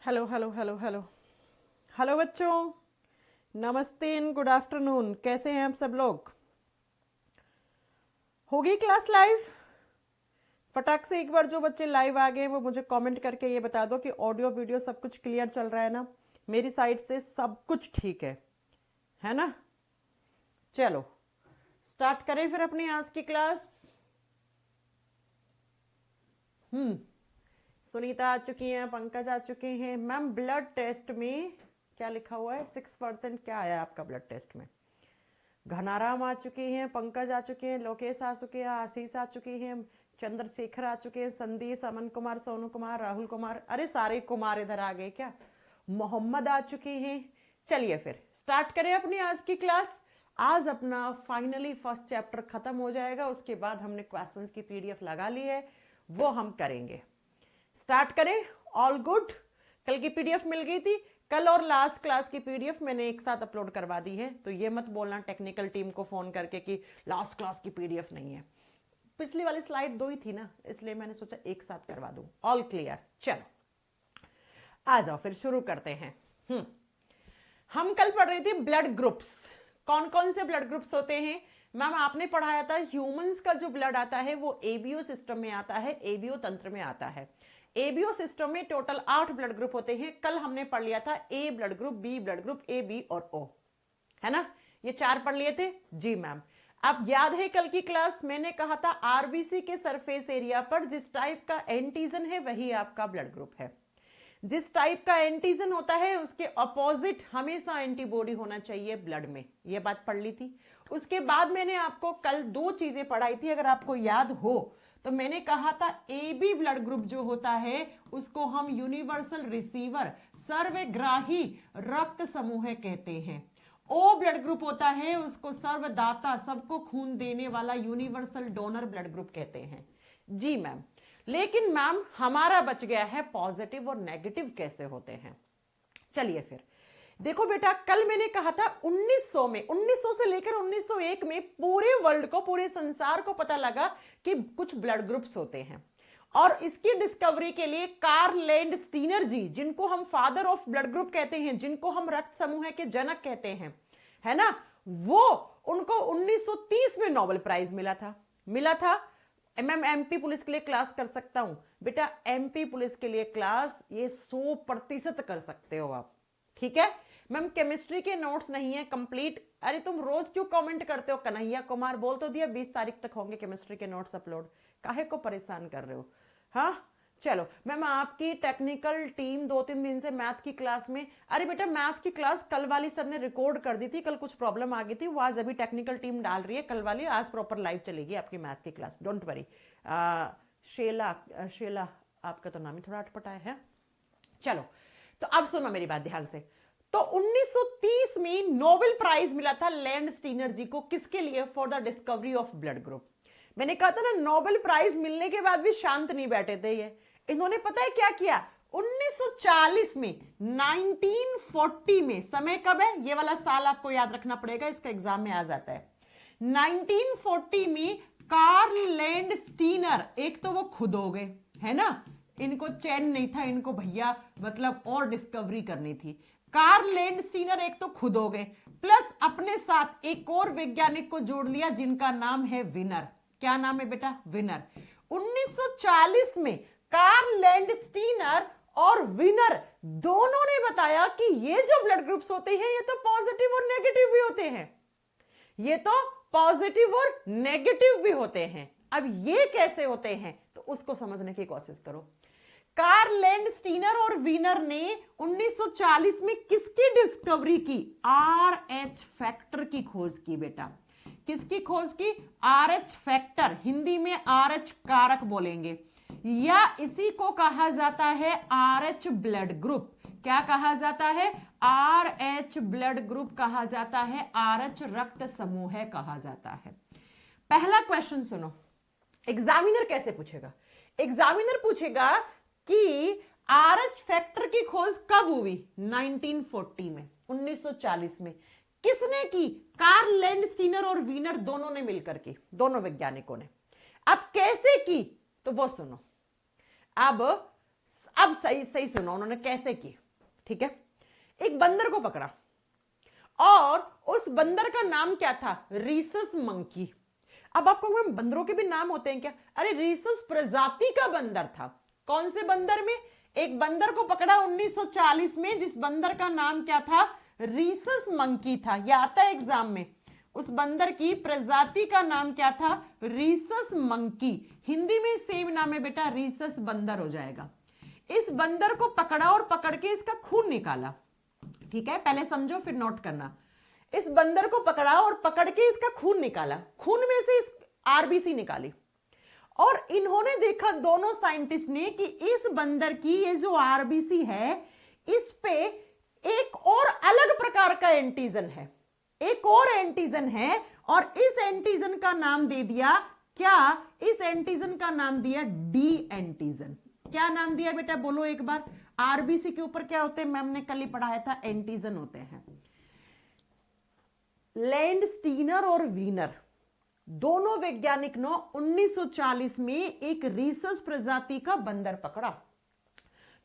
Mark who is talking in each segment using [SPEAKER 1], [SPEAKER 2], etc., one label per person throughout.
[SPEAKER 1] Hello hello hello hello hello बच्चों, नमस्ते and good afternoon. कैसे हैं आप सब लोग? होगी क्लास लाइव? फटाक से एक बार जो बच्चे लाइव आ गए हैं वो मुझे कमेंट करके ये बता दो कि ऑडियो वीडियो सब कुछ क्लियर चल रहा है ना? मेरी साइड से सब कुछ ठीक है ना? चलो स्टार्ट करें फिर अपनी आज की क्लास। सुनीता आ चुकी हैं, पंकज आ चुके हैं। मैम ब्लड टेस्ट में क्या लिखा हुआ है? 6% क्या आया आपका ब्लड टेस्ट में? घनाराम आ चुके हैं, पंकज आ चुके हैं, लोकेश आ चुके हैं, आशीष आ चुके हैं, चंद्रशेखर आ चुके हैं, संदेश, अमन कुमार, सोनू कुमार, राहुल कुमार, अरे सारे कुमार इधर आ गए क्या? मोहम्मद आ चुके हैं। चलिए फिर स्टार्ट करें अपनी आज की क्लास। आज अपना फाइनली फर्स्ट चैप्टर खत्म हो जाएगा, उसके बाद हमने क्वेश्चंस की पीडीएफ लगा ली है, वो हम करेंगे। स्टार्ट करें? All good? कल की पीडीएफ मिल गई थी। कल और लास्ट क्लास की पीडीएफ मैंने एक साथ अपलोड करवा दी है, तो ये मत बोलना टेक्निकल टीम को फोन करके कि लास्ट क्लास की पीडीएफ नहीं है। पिछली वाली स्लाइड 2 ही थी ना, इसलिए मैंने सोचा एक साथ करवा दूं। All clear? चलो आ जाओ फिर शुरू करते हैं। हम कल पढ़ रहे थे ब्लड ग्रुप्स। कौन कौन से ब्लड ग्रुप्स होते हैं? मैम आपने पढ़ाया था ह्यूमंस का जो ब्लड आता है वो एबीओ सिस्टम में आता है, एबीओ तंत्र में आता है। एबीओ सिस्टम में टोटल 8 ब्लड ग्रुप होते हैं। कल हमने पढ़ लिया था A blood group, B blood group, A, B और ओ, है ना? ये 4 पढ़ लिए थे जी मैम। अब याद है कल की क्लास मैंने कहा था आरबीसी के सरफेस एरिया पर जिस टाइप का एंटीजन है वही आपका ब्लड ग्रुप है। जिस टाइप का एंटीजन होता है उसके अपोजिट हमेशा एंटीबॉडी होना चाहिए ब्लड में, ये बात पढ़ ली थी। उसके बाद मैंने आपको कल 2 चीजें पढ़ाई थी, अगर आपको याद हो तो मैंने कहा था ए बी ब्लड ग्रुप जो होता है उसको हम यूनिवर्सल रिसीवर, सर्वग्राही रक्त समूह कहते हैं। ओ ब्लड ग्रुप होता है उसको सर्वदाता, सबको खून देने वाला यूनिवर्सल डोनर ब्लड ग्रुप कहते हैं। जी मैम। लेकिन मैम हमारा बच गया है पॉजिटिव और नेगेटिव कैसे होते हैं। चलिए फिर देखो बेटा, कल मैंने कहा था 1900 में, 1900 से लेकर 1901 में पूरे वर्ल्ड को, पूरे संसार को पता लगा कि कुछ ब्लड ग्रुप्स होते हैं। और इसकी डिस्कवरी के लिए कार्ल लैंडस्टीनर जी, जिनको हम फादर ऑफ ब्लड ग्रुप कहते हैं, जिनको हम रक्त समूह के जनक कहते हैं, है ना, वो उनको 1930 में नोबेल प्राइज मिला था। मैम एमपी पुलिस के लिए क्लास कर सकता हूं बेटा? एमपी पुलिस के लिए क्लास ये 100% कर सकते हो आप, ठीक है? मैम केमिस्ट्री के नोट्स नहीं है कंप्लीट। अरे तुम रोज क्यों कमेंट करते हो? कन्हैया कुमार बोल तो दिया 20 तारीख तक होंगे केमिस्ट्री के नोट्स अपलोड, काहे को परेशान कर रहे हो? हाँ चलो मैम आपकी टेक्निकल टीम 2-3 दिन से मैथ की क्लास में, अरे बेटा मैथ्स की क्लास कल वाली सर ने रिकॉर्ड कर दी थी, कल कुछ प्रॉब्लम आ गई थी, वो आज अभी टेक्निकल टीम डाल रही है, कल वाली आज प्रॉपर लाइव चलेगी आपकी मैथ्स की क्लास, डोंट वरी। शेला आपका तो नाम ही थोड़ा अटपटा है। चलो तो अब सुनो मेरी बात ध्यान से। तो 1930 में नोबेल प्राइज मिला था लैंडस्टीनर जी को, किसके लिए? For the discovery of blood group. मैंने कहा था ना नोबेल प्राइज मिलने के बाद भी शांत नहीं बैठे थे ये। इन्होंने पता है क्या किया? 1940 में, 1940 में, समय कब है ये वाला साल आपको याद रखना पड़ेगा, इसका एग्जाम में आ जाता है। 1940 में कार्ल लैंडस्टीनर, एक तो वो खुद हो गए, है ना, इनको चैन नहीं था, इनको भैया मतलब और डिस्कवरी करनी थी। कार्ल लैंडस्टीनर एक तो खुद हो गए, प्लस अपने साथ एक और वैज्ञानिक को जोड़ लिया जिनका नाम है विनर। क्या नाम है बेटा? विनर। 1940 में कार्ल लैंडस्टीनर और विनर दोनों ने बताया कि ये जो ब्लड ग्रुप्स होते हैं ये तो पॉजिटिव और नेगेटिव भी होते हैं, ये तो पॉजिटिव और नेगेटिव भी होते हैं। अब ये कैसे होते हैं तो उसको समझने की कोशिश करो। कार्ल लैंडस्टीनर और वीनर ने 1940 में किसकी डिस्कवरी की? RH फैक्टर की खोज की बेटा। किसकी खोज की? RH फैक्टर, हिंदी में RH कारक बोलेंगे, या इसी को कहा जाता है RH ब्लड ग्रुप। क्या कहा जाता है? RH ब्लड ग्रुप कहा जाता है, RH रक्त समूह कहा जाता है। पहला क्वेश्चन सुनो, एग्जामिनर कैसे पूछेगा? एग्जामिनर पूछेगा कि RH फैक्टर की खोज कब हुई? 1940 में, 1940 में। किसने की? कार्ल लैंडस्टीनर और वीनर दोनों ने मिलकर की, दोनों वैज्ञानिकों ने। अब कैसे की तो वो सुनो। अब अब सही सही सुनो उन्होंने कैसे की। ठीक है, एक बंदर को पकड़ा और उस बंदर का नाम क्या था, रीसस मंकी। अब आपको मैम बंदरों के भी नाम होते हैं क्या, अरे रीसस प्रजाति का बंदर था। कौन से बंदर में, एक बंदर को पकड़ा 1940 में जिस बंदर का नाम क्या था, रीसस मंकी था। यह आता है एग्जाम में, उस बंदर की प्रजाति का नाम क्या था, रीसस मंकी। हिंदी में सेम नाम है बेटा, रीसस बंदर हो जाएगा। इस बंदर को पकड़ा और पकड़ के इसका खून निकाला। ठीक है, पहले समझो फिर नोट करना। इस बंदर को पकड़ा और पकड़ के इसका खून निकाला, खून में से इस आरबीसी निकाली और इन्होंने देखा, दोनों साइंटिस्ट ने, कि इस बंदर की ये जो आरबीसी है इस पे एक और अलग प्रकार का एंटीजन है, एक और एंटीजन है और इस एंटीजन का नाम दे दिया क्या, इस एंटीजन का नाम दिया डी एंटीजन। क्या नाम दिया बेटा, बोलो एक बार। आरबीसी के ऊपर क्या होते हैं, मैम ने कल ही पढ़ाया था, एंटीजन होते हैं। लैंडस्टीनर और वीनर दोनों वैज्ञानिक ने 1940 में एक रीसस प्रजाति का बंदर पकड़ा,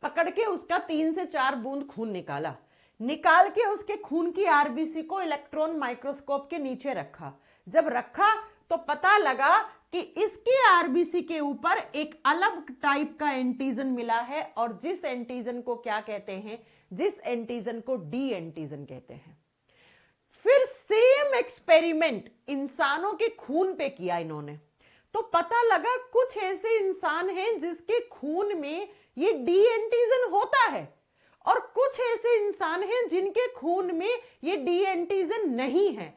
[SPEAKER 1] पकड़ के उसका 3 से 4 बूंद खून निकाला, निकाल के उसके खून की आरबीसी को इलेक्ट्रॉन माइक्रोस्कोप के नीचे रखा। जब रखा तो पता लगा कि इसके आरबीसी के ऊपर एक अलग टाइप का एंटीजन मिला है और जिस एंटीजन को क्या कहते हैं, जिस एंटीजन को डी एंटीजन कहते हैं। फिर सेम एक्सपेरिमेंट इंसानों के खून पे किया इन्होंने, तो पता लगा कुछ ऐसे इंसान हैं जिसके खून में ये डी एंटीजन होता है और कुछ ऐसे इंसान हैं जिनके खून में ये डी एंटीजन नहीं है।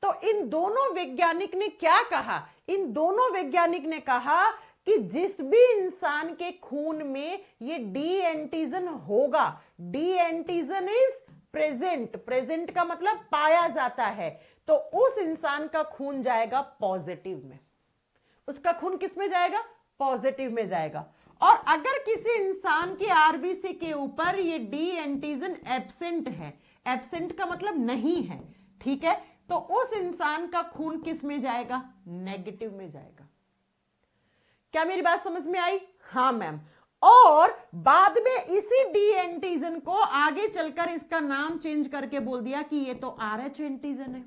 [SPEAKER 1] तो इन दोनों वैज्ञानिक ने क्या कहा, इन दोनों वैज्ञानिक ने कहा कि जिस भी इंसान के खून में ये डी एंटीजन होगा, D antigen is present, present का मतलब पाया जाता है, तो उस इंसान का खून जाएगा पॉजिटिव में, उसका खून किस में जाएगा, पॉजिटिव में जाएगा। और अगर किसी इंसान के आरबीसी के ऊपर ये डी एंटीजन एब्सेंट है, एब्सेंट का मतलब नहीं है, ठीक है, तो उस इंसान का खून किस में जाएगा, नेगेटिव में जाएगा। क्या मेरी बात समझ में आई, हाँ मैम। और बाद में इसी डी एंटीजन को आगे चलकर इसका नाम चेंज करके बोल दिया कि ये तो आरएच एंटीजन है।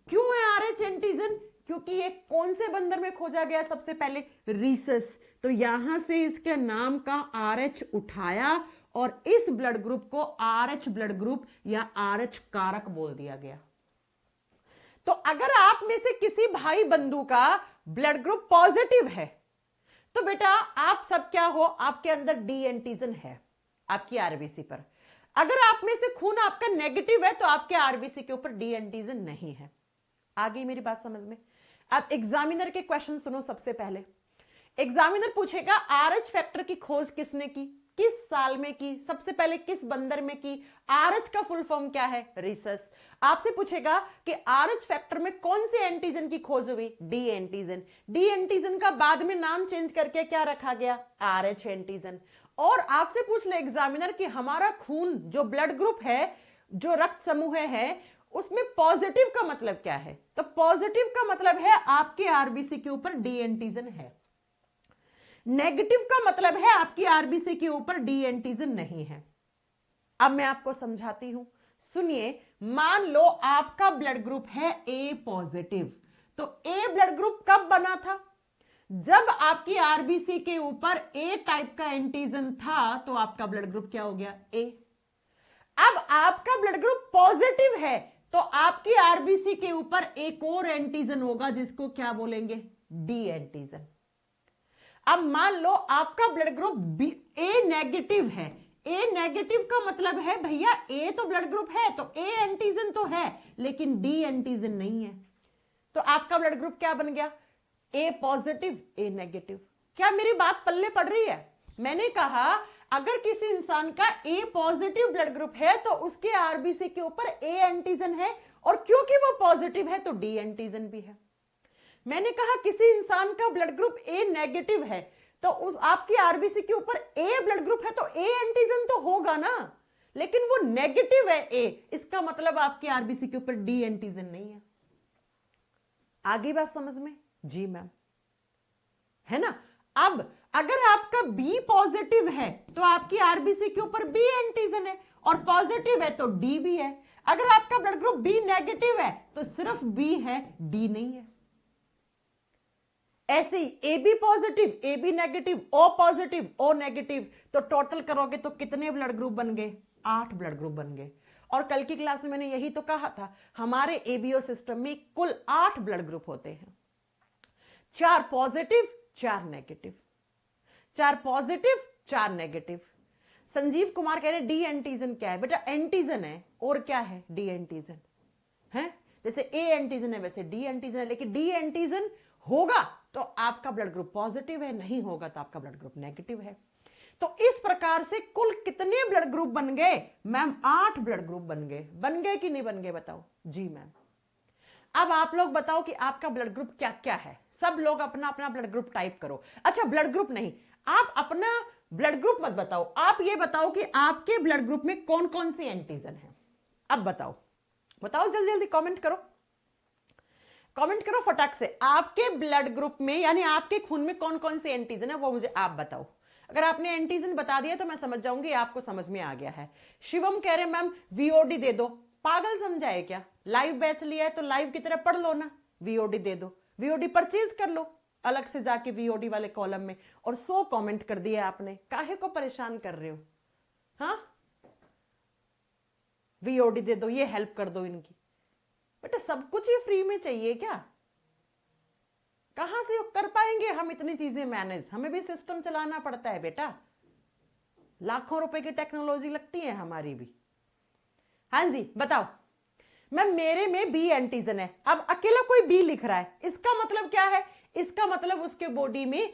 [SPEAKER 1] क्यों है आरएच एंटीजन, क्योंकि ये कौन से बंदर में खोजा गया सबसे पहले, रीसस, तो यहां से इसके नाम का आरएच उठाया और इस ब्लड ग्रुप को आरएच ब्लड ग्रुप या आरएच कारक बोल दिया गया। तो अगर आप में से किसी भाई बंधु का ब्लड ग्रुप पॉजिटिव है तो बेटा आप सब क्या हो, आपके अंदर डी एंटीजन है आपकी आरबीसी पर। अगर आप में से खून आपका नेगेटिव है तो आपके आरबीसी के ऊपर डी एंटीजन नहीं है। आ गई मेरी बात समझ में। अब एग्जामिनर के क्वेश्चन सुनो। सबसे पहले एग्जामिनर पूछेगा आरएच फैक्टर की खोज किसने की, किस साल में की, सबसे पहले किस बंदर में की, आरएच का फुल फॉर्म क्या है, रीसस। आपसे पूछेगा कि आरएच फैक्टर में कौन से एंटीजन की खोज हुई, डी एंटीजन। डी एंटीजन का बाद में नाम चेंज करके क्या रखा गया, आरएच एंटीजन। और आपसे पूछ ले एग्जामिनर कि हमारा खून जो ब्लड ग्रुप है, जो रक्त समूह है, उसमें पॉजिटिव का मतलब क्या है, तो पॉजिटिव का मतलब है आपके आरबीसी के ऊपर डी एंटीजन है, नेगेटिव का मतलब है आपकी आरबीसी के ऊपर डी एंटीजन नहीं है। अब मैं आपको समझाती हूं, सुनिए। मान लो आपका ब्लड ग्रुप है ए पॉजिटिव, तो ए ब्लड ग्रुप कब बना था, जब आपकी आरबीसी के ऊपर ए टाइप का एंटीजन था, तो आपका ब्लड ग्रुप क्या हो गया, ए। अब आपका ब्लड ग्रुप पॉजिटिव है तो आपकी आरबीसी के ऊपर एक और एंटीजन होगा जिसको क्या बोलेंगे, डी एंटीजन। अब मान लो आपका ब्लड ग्रुप ए नेगेटिव है, ए नेगेटिव का मतलब है भैया ए तो ब्लड ग्रुप है तो ए एंटीजन तो है लेकिन डी एंटीजन नहीं है, तो आपका ब्लड ग्रुप क्या बन गया, ए पॉजिटिव ए नेगेटिव। क्या मेरी बात पल्ले पड़ रही है। मैंने कहा अगर किसी इंसान का ए पॉजिटिव ब्लड ग्रुप है तो उसके आरबीसी के ऊपर ए एंटीजन है और क्योंकि वो पॉजिटिव है तो डी एंटीजन भी है। मैंने कहा किसी इंसान का ब्लड ग्रुप ए नेगेटिव है तो उस आपकी आरबीसी के ऊपर ए ब्लड ग्रुप है तो ए एंटीजन तो होगा ना, लेकिन वो नेगेटिव है ए, इसका मतलब आपकी आरबीसी के ऊपर डी एंटीजन नहीं है। आगे बात समझ में, जी मैम, है ना। अब अगर आपका बी पॉजिटिव है तो आपकी आरबीसी के ऊपर बी एंटीजन है, और पॉजिटिव है तो डी भी है। अगर आपका ब्लड ग्रुप बी नेगेटिव है तो सिर्फ बी है, डी नहीं है। ऐसे ही A B positive, A B negative, O positive, O negative, तो टोटल करोगे तो कितने ब्लड ग्रुप बन गए? 8 ब्लड ग्रुप बन गए। और कल की क्लास में मैंने यही तो कहा था, हमारे एबीओ सिस्टम में कुल 8 ब्लड ग्रुप होते हैं, 4 positive 4 negative, 4 positive 4 negative. Sanjeev Kumar कह रहे डी एंटीजन क्या है? बेटा एंटीजन है, और क्या है? डी एंटीजन है। जैसे ए एंटीजन है वैसे डी एंटीजन है, लेकिन डी एंटीजन होगा तो आपका ब्लड ग्रुप पॉजिटिव है, नहीं होगा तो आपका ब्लड ग्रुप नेगेटिव है। तो इस प्रकार से कुल कितने ब्लड ग्रुप बन गए? मैम 8 ब्लड ग्रुप बन गए। बन गए कि नहीं बन गए बताओ? जी मैम। अब आप लोग बताओ कि आपका ब्लड ग्रुप क्या क्या है। सब लोग अपना अपना ब्लड ग्रुप टाइप करो। अच्छा ब्लड ग्रुप नहीं, आप अपना ब्लड ग्रुप मत बताओ, आप ये बताओ कि आपके ब्लड ग्रुप में कौन कौन से एंटीजन हैं। अब बताओ, बताओ जल्दी जल्दी कमेंट करो, कमेंट करो फटाक से। आपके ब्लड ग्रुप में यानी आपके खून में कौन कौन से एंटीजन है वो मुझे आप बताओ। अगर आपने एंटीजन बता दिया तो मैं समझ जाऊंगी आपको समझ में आ गया है। शिवम कह रहे मैम वीओडी दे दो। पागल समझाए क्या? लाइव बैच लिया है तो लाइव की तरह पढ़ लो ना, वीओडी दे दो, वीओडी परचेज कर लो अलग से जाके वीओडी वाले कॉलम में। और 100 कमेंट कर दिए आपने, काहे को परेशान कर रहे हो? हाँ वीओडी दे दो, ये हेल्प कर दो इनकी। बेटा सब कुछ ही फ्री में चाहिए क्या? कहां से कर पाएंगे हम इतनी चीजें मैनेज? हमें भी सिस्टम चलाना पड़ता है बेटा, लाखों रुपए की टेक्नोलॉजी लगती है हमारी भी। हाँ जी बताओ। मैम मेरे में बी एंटीजन है। अब अकेला कोई बी लिख रहा है, इसका मतलब क्या है? इसका मतलब उसके बॉडी में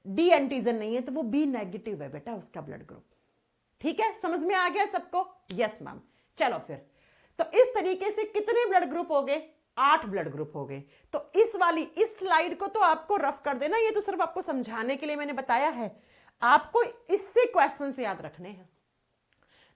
[SPEAKER 1] डी एंटीजन नहीं है, तो वो बी नेगेटिव है बेटा उसका ब्लड ग्रुप। ठीक है, समझ में आ गया सबको? Yes ma'am. चलो फिर, तो इस तरीके से कितने ब्लड ग्रुप हो गए? 8 ब्लड ग्रुप हो गए। तो इस स्लाइड को तो आपको रफ कर देना, ये तो सिर्फ आपको समझाने के लिए मैंने बताया है, आपको इससे क्वेश्चंस याद रखने हैं।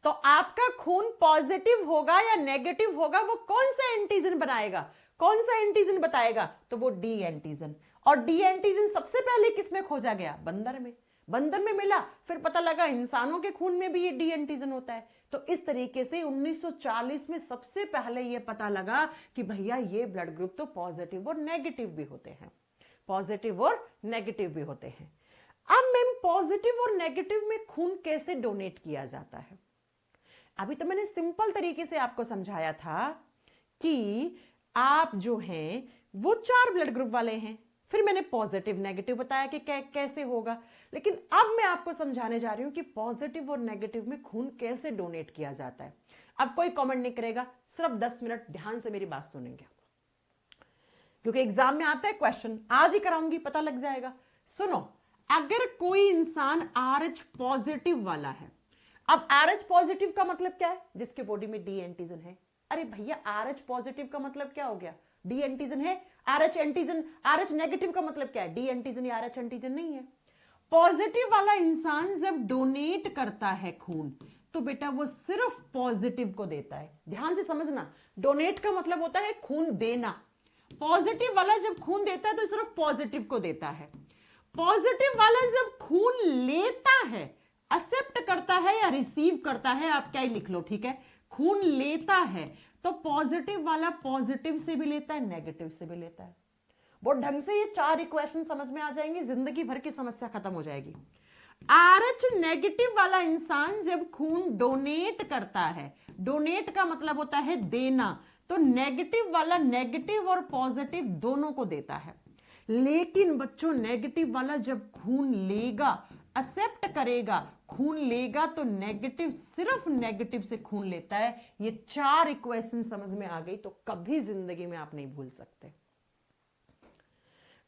[SPEAKER 1] तो आपका खून पॉजिटिव होगा या नेगेटिव होगा, वो कौन सा एंटीजन बनाएगा? कौन सा एंटीजन बताएगा? तो वो डी एंटीजन। और डी एंटीजन सबसे पहले किसमें खोजा गया? बंदर में। बंदर में मिला, फिर पता लगा इंसानों के खून में भी ये डी एंटीजन होता है। तो इस तरीके से 1940 में सबसे पहले ये पता लगा कि भैया ये ब्लड ग्रुप तो पॉजिटिव और नेगेटिव भी होते हैं, पॉजिटिव और नेगेटिव भी होते हैं। अब मैम पॉजिटिव और नेगेटिव में खून कैसे डोनेट किया जाता है? अभी तो मैंने सिंपल तरीके से आपको समझाया था कि आप जो हैं वो 4 ब्लड ग्रुप वाले हैं, फिर मैंने पॉजिटिव नेगेटिव बताया कि कैसे होगा। लेकिन अब मैं आपको समझाने जा रही हूं कि पॉजिटिव और नेगेटिव में खून कैसे डोनेट किया जाता है। अब कोई कमेंट नहीं करेगा, सिर्फ 10 मिनट ध्यान से मेरी बात सुनेंगे, क्योंकि एग्जाम में आता है क्वेश्चन, आज ही कराऊंगी, पता लग जाएगा। सुनो, अगर कोई इंसान RH पॉजिटिव वाला है, अब RH पॉजिटिव का मतलब क्या है? जिसके बॉडी में डी एंटीजन है। अरे भैया RH पॉजिटिव का मतलब क्या हो गया? डी एंटीजन है। RH एंटीजन, RH नेगेटिव का मतलब क्या है? डी एंटीजन या RH एंटीजन नहीं है। पॉजिटिव वाला इंसान जब डोनेट करता है खून, तो बेटा वो सिर्फ पॉजिटिव को देता है। ध्यान से समझना, डोनेट का मतलब होता है खून देना। पॉजिटिव वाला जब खून देता है तो सिर्फ पॉजिटिव को देता है। पॉजिटिव वाला जब खून लेता है, एक्सेप्ट करता है या रिसीव करता है, आप क्या ही लिख लो, ठीक है, खून लेता है, तो पॉजिटिव वाला पॉजिटिव से भी लेता है, नेगेटिव से भी लेता है। बहुत ढंग से ये 4 इक्वेशन समझ में आ जाएंगे, जिंदगी भर की समस्या खत्म हो जाएगी। RH नेगेटिव वाला इंसान जब खून डोनेट करता है, डोनेट का मतलब होता है देना, तो नेगेटिव वाला नेगेटिव और पॉजिटिव दोनों को देता है। लेकिन बच्चों नेगेटिव वाला जब खून लेगा, एक्सेप्ट करेगा, खून लेगा, तो नेगेटिव सिर्फ नेगेटिव से खून लेता है। ये 4 इक्वेशन समझ में आ गई तो कभी जिंदगी में आप नहीं भूल सकते,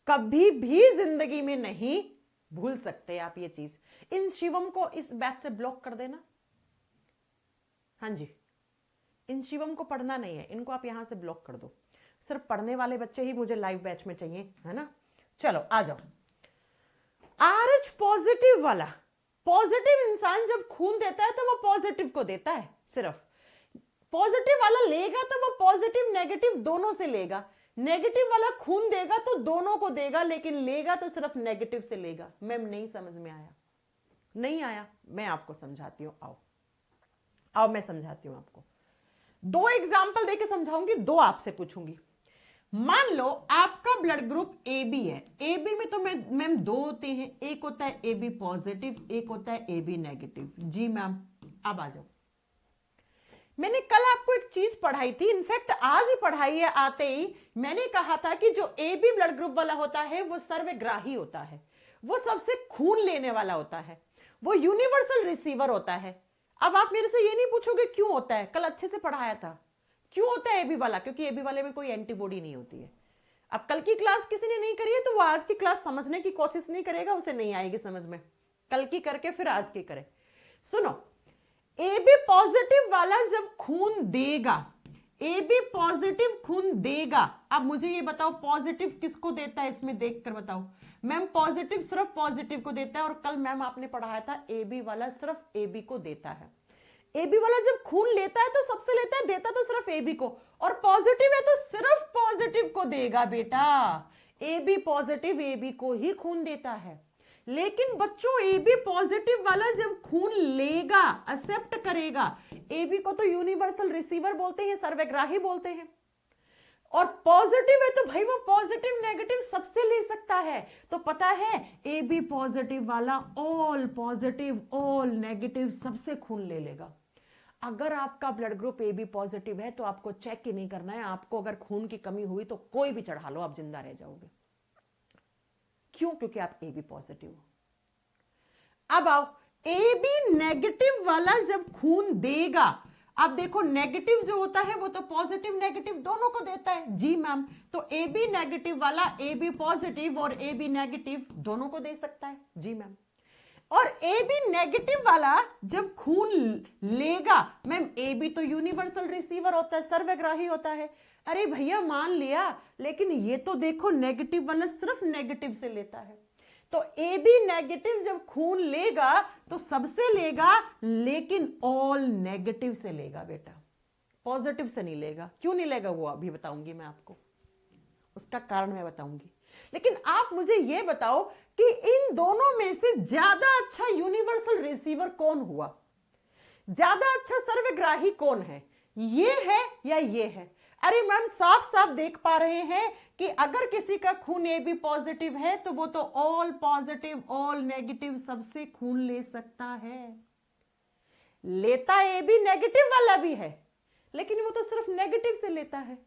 [SPEAKER 1] कभी भी जिंदगी में नहीं भूल सकते आप ये चीज। इन शिवम को इस बैच से ब्लॉक कर देना। हाँ जी, इन शिवम को पढ़ना नहीं है, इनको आप यहां से ब्लॉक कर दो। सिर्फ पढ़ने वाले बच्चे ही मुझे लाइव बैच में चाहिए, है ना। चलो आ जाओ। RH पॉजिटिव वाला, पॉजिटिव इंसान जब खून देता है तो वो पॉजिटिव को देता है। सिर्फ पॉजिटिव वाला लेगा तो वो पॉजिटिव नेगेटिव दोनों से लेगा। नेगेटिव वाला खून देगा तो दोनों को देगा, लेकिन लेगा तो सिर्फ नेगेटिव से लेगा। मैम नहीं समझ में आया? नहीं आया? मैं आपको समझाती हूं, आओ आओ मैं समझाती हूं आपको। 2 एग्जाम्पल देके समझाऊंगी, 2 आपसे पूछूंगी। मान लो आपका ब्लड ग्रुप ए बी है। ए बी में तो मैम 2 होते हैं, एक होता है ए बी पॉजिटिव, एक होता है ए बी नेगेटिव। जी मैम, अब आ जाओ। मैंने कल आपको एक चीज पढ़ाई थी, इनफैक्ट आज ही पढ़ाई है आते ही। मैंने कहा था कि जो ए बी ब्लड ग्रुप वाला होता है वो सर्वग्राही होता है, वो सबसे खून लेने वाला होता है, वो यूनिवर्सल रिसीवर होता है। अब आप मेरे से ये नहीं पूछोगे क्यों होता है, कल अच्छे से पढ़ाया था। क्यों होता है एबी वाला? क्योंकि एबी वाले में कोई एंटीबॉडी नहीं होती है। अब कल की क्लास किसी ने नहीं करी है तो वो आज की क्लास समझने की कोशिश नहीं करेगा, उसे नहीं आएगी समझ में। कल की करके फिर आज की करे। सुनो, एबी पॉजिटिव वाला जब खून देगा, एबी पॉजिटिव खून देगा। अब मुझे ये बताओ पॉजिटिव किसको देता है, इसमें देखकर बताओ। मैम पॉजिटिव सिर्फ पॉजिटिव को देता है, और कल मैम आपने पढ़ाया था एबी वाला सिर्फ एबी को देता है। एबी वाला जब खून लेता है तो सबसे लेता है, देता तो सिर्फ एबी को, और पॉजिटिव है तो सिर्फ पॉजिटिव को देगा बेटा। एबी पॉजिटिव एबी को ही खून देता है। लेकिन बच्चों एबी पॉजिटिव वाला जब खून लेगा, एक्सेप्ट करेगा, एबी को तो यूनिवर्सल रिसीवर बोलते हैं, सर्वग्राही बोलते हैं, और पॉजिटिव है तो भाई वो पॉजिटिव नेगेटिव सबसे ले सकता है। तो पता है एबी पॉजिटिव वाला ऑल पॉजिटिव ऑल नेगेटिव सबसे खून ले लेगा। अगर आपका ब्लड ग्रुप एबी पॉजिटिव है तो आपको चेक ही नहीं करना है, आपको अगर खून की कमी हुई तो कोई भी चढ़ा लो, आप जिंदा रह जाओगे। क्यों? क्योंकि आप एबी पॉजिटिव हो। अब आओ, एबी नेगेटिव वाला जब खून देगा, अब देखो नेगेटिव जो होता है वो तो पॉजिटिव नेगेटिव दोनों को देता है। जी मैम, तो एबी नेगेटिव वाला एबी पॉजिटिव और एबी नेगेटिव दोनों को दे सकता है। जी मैम, और एबी नेगेटिव वाला जब खून लेगा, मैम एबी तो यूनिवर्सल रिसीवर होता है, सर्वग्राही होता है। अरे भैया मान लिया, लेकिन ये तो देखो नेगेटिव वाला सिर्फ नेगेटिव से लेता है। तो एबी नेगेटिव जब खून लेगा तो सबसे लेगा, लेकिन ऑल नेगेटिव से लेगा बेटा, पॉजिटिव से नहीं लेगा। क्यों नहीं लेगा वो अभी बताऊंगी मैं आपको, उसका कारण मैं बताऊंगी। लेकिन आप मुझे ये बताओ कि इन दोनों में से ज्यादा अच्छा यूनिवर्सल रिसीवर कौन हुआ, ज्यादा अच्छा सर्वग्राही कौन है, ये है या ये है? अरे मैम साफ साफ देख पा रहे हैं कि अगर किसी का खून ए बी पॉजिटिव है तो वो तो ऑल पॉजिटिव ऑल नेगेटिव सबसे खून ले सकता है। लेता ए बी नेगेटिव वाला भी है, लेकिन वो तो सिर्फ नेगेटिव से लेता है।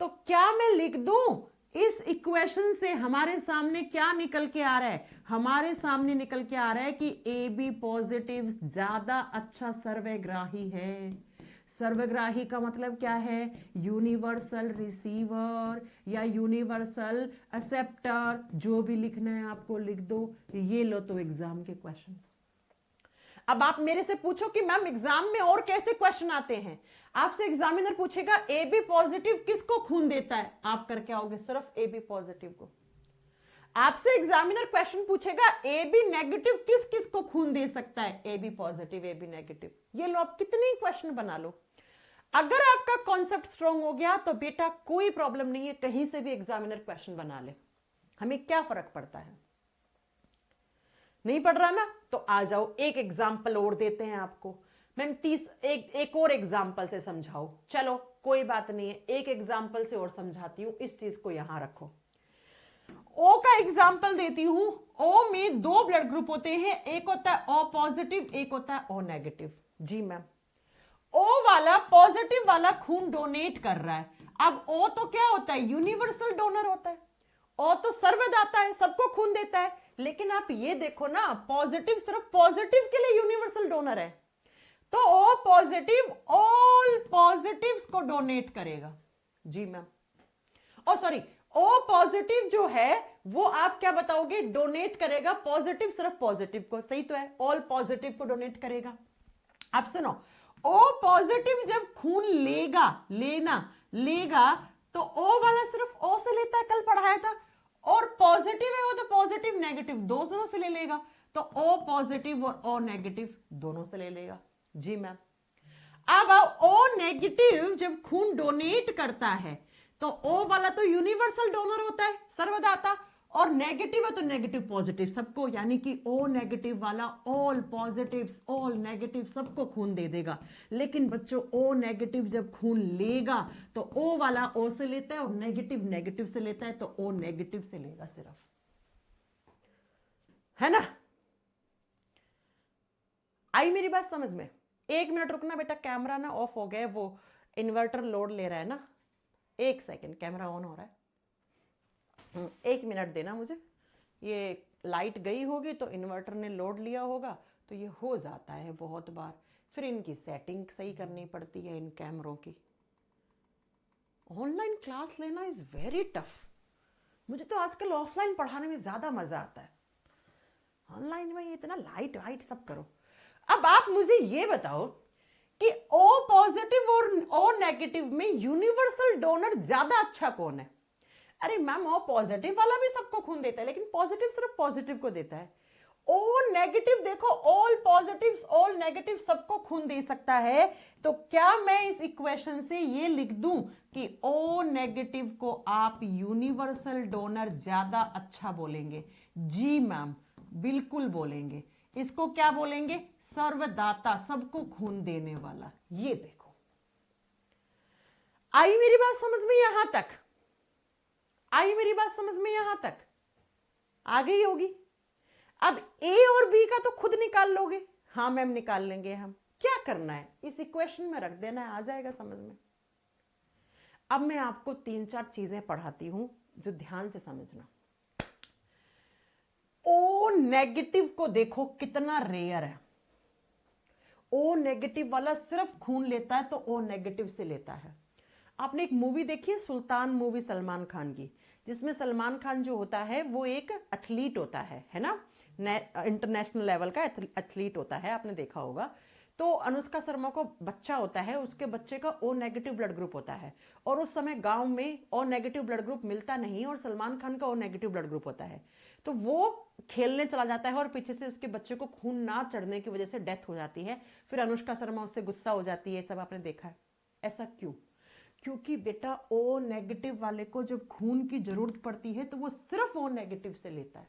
[SPEAKER 1] तो क्या मैं लिख दूं इस इक्वेशन से? हमारे सामने क्या निकल के आ रहा है? हमारे सामने निकल के आ रहा है कि ए बी पॉजिटिव ज्यादा अच्छा सर्वग्राही है। सर्वग्राही का मतलब क्या है? यूनिवर्सल रिसीवर या यूनिवर्सल एक्सेप्टर, जो भी लिखना है आपको लिख दो। ये लो तो एग्जाम के क्वेश्चन। अब आप मेरे से पूछो कि मैम एग्जाम में और कैसे क्वेश्चन आते हैं। आपसे एग्जामिनर पूछेगा ए बी पॉजिटिव किसको खून देता है, आप करके आओगे सिर्फ ए बी पॉजिटिव को। आपसे एग्जामिनर क्वेश्चन पूछेगा ए बी नेगेटिव किस किस को खून दे सकता है, A B positive A B negative. ये लो आप कितने क्वेश्चन बना लो। अगर आपका कॉन्सेप्ट स्ट्रांग हो गया तो बेटा कोई प्रॉब्लम नहीं है, कहीं से भी एग्जामिनर क्वेश्चन बना ले, हमें क्या फर्क पड़ता है। नहीं पढ़ रहा ना तो आ जाओ, एक एग्जाम्पल और देते हैं आपको। मैम एक और एग्जाम्पल से समझाओ। चलो कोई बात नहीं है, एक एग्जाम्पल से और समझाती हूं, इस चीज को यहां रखो। ओ का एग्जाम्पल देती हूं। ओ में 2 ब्लड ग्रुप होते हैं, एक होता है ओ पॉजिटिव, एक होता है ओ नेगेटिव। जी मैम, ओ वाला पॉजिटिव वाला खून डोनेट कर रहा है। अब ओ तो क्या होता है? यूनिवर्सल डोनर होता है। ओ तो सर्वदाता है, सबको खून देता है। लेकिन आप ये देखो ना, पॉजिटिव सिर्फ पॉजिटिव के लिए यूनिवर्सल डोनर है, तो ओ पॉजिटिव ऑल पॉजिटिव्स को डोनेट करेगा। जी मैम, ओ सॉरी, ओ पॉजिटिव जो है वो आप क्या बताओगे? डोनेट करेगा पॉजिटिव सिर्फ पॉजिटिव को। सही तो है, ऑल पॉजिटिव को डोनेट करेगा। अब सुनो, ओ पॉजिटिव जब खून लेगा तो ओ वाला सिर्फ ओ से लेता है, कल पढ़ाया था, और पॉजिटिव है वो तो पॉजिटिव नेगेटिव दोनों से ले लेगा, तो ओ पॉजिटिव और ओ नेगेटिव दोनों से ले लेगा। जी मैम, अब ओ नेगेटिव जब खून डोनेट करता है तो O वाला तो यूनिवर्सल डोनर होता है, सर्वदाता, और नेगेटिव है तो नेगेटिव पॉजिटिव सबको, यानी कि O नेगेटिव वाला ऑल पॉजिटिव्स ऑल नेगेटिव सबको खून दे देगा। लेकिन बच्चों O नेगेटिव जब खून लेगा तो O वाला O से लेता है और नेगेटिव नेगेटिव से लेता है, तो O नेगेटिव से लेगा सिर्फ, है ना। आई मेरी बात समझ में? 1 मिनट रुकना बेटा, कैमरा ना ऑफ हो गया, वो इन्वर्टर लोड ले रहा है ना। 1 सेकेंड, कैमरा ऑन हो रहा है। 1 मिनट देना मुझे, ये लाइट गई होगी तो इन्वर्टर ने लोड लिया होगा, तो ये हो जाता है बहुत बार, फिर इनकी सेटिंग सही करनी पड़ती है इन कैमरों की। ऑनलाइन क्लास लेना इज वेरी टफ। मुझे तो आजकल ऑफलाइन पढ़ाने में ज्यादा मजा आता है, ऑनलाइन में इतना लाइट वाइट सब करो। अब आप मुझे ये बताओ कि O पॉजिटिव और O नेगेटिव में यूनिवर्सल डोनर ज्यादा अच्छा कौन है? अरे मैम, O पॉजिटिव वाला भी सबको खून देता है, लेकिन पॉजिटिव सिर्फ पॉजिटिव को देता है। O नेगेटिव देखो, ऑल पॉजिटिव्स ऑल नेगेटिव सबको खून दे सकता है, तो क्या मैं इस इक्वेशन से ये लिख दूं कि O नेगेटिव को आप यूनिवर्सल डोनर ज्यादा अच्छा बोलेंगे? जी मैम, बिल्कुल बोलेंगे। इसको क्या बोलेंगे? सर्वदाता, सबको खून देने वाला। ये देखो, आई मेरी बात समझ में? यहां तक आई मेरी बात समझ में? यहां तक आ गई होगी। अब A और B का तो खुद निकाल लोगे। हाँ मैम, निकाल लेंगे हम। क्या करना है, इस इक्वेशन में रख देना है, आ जाएगा समझ में। अब मैं आपको 3-4 चीजें पढ़ाती हूं जो ध्यान से समझना। O नेगेटिव को देखो कितना रेयर है। O नेगेटिव वाला सिर्फ खून लेता है तो O नेगेटिव से लेता है। आपने एक मूवी देखी है, सुल्तान मूवी, सलमान खान की, जिसमें सलमान खान जो होता है वो एक एथलीट होता है ना, इंटरनेशनल लेवल का एथलीट होता है, आपने देखा होगा। तो अनुष्का शर्मा को बच्चा होता है, उसके बच्चे का O नेगेटिव ब्लड ग्रुप होता है, और उस समय गांव में O नेगेटिव ब्लड ग्रुप मिलता नहीं, और सलमान खान का O नेगेटिव ब्लड ग्रुप होता है। तो वो खेलने चला जाता है और पीछे से उसके बच्चे को खून ना चढ़ने की वजह से डेथ हो जाती है। फिर अनुष्का शर्मा उससे गुस्सा हो जाती है, सब आपने देखा है। ऐसा क्यों? क्योंकि बेटा O नेगेटिव वाले को जब खून की जरूरत पड़ती है तो वो सिर्फ O नेगेटिव से लेता है।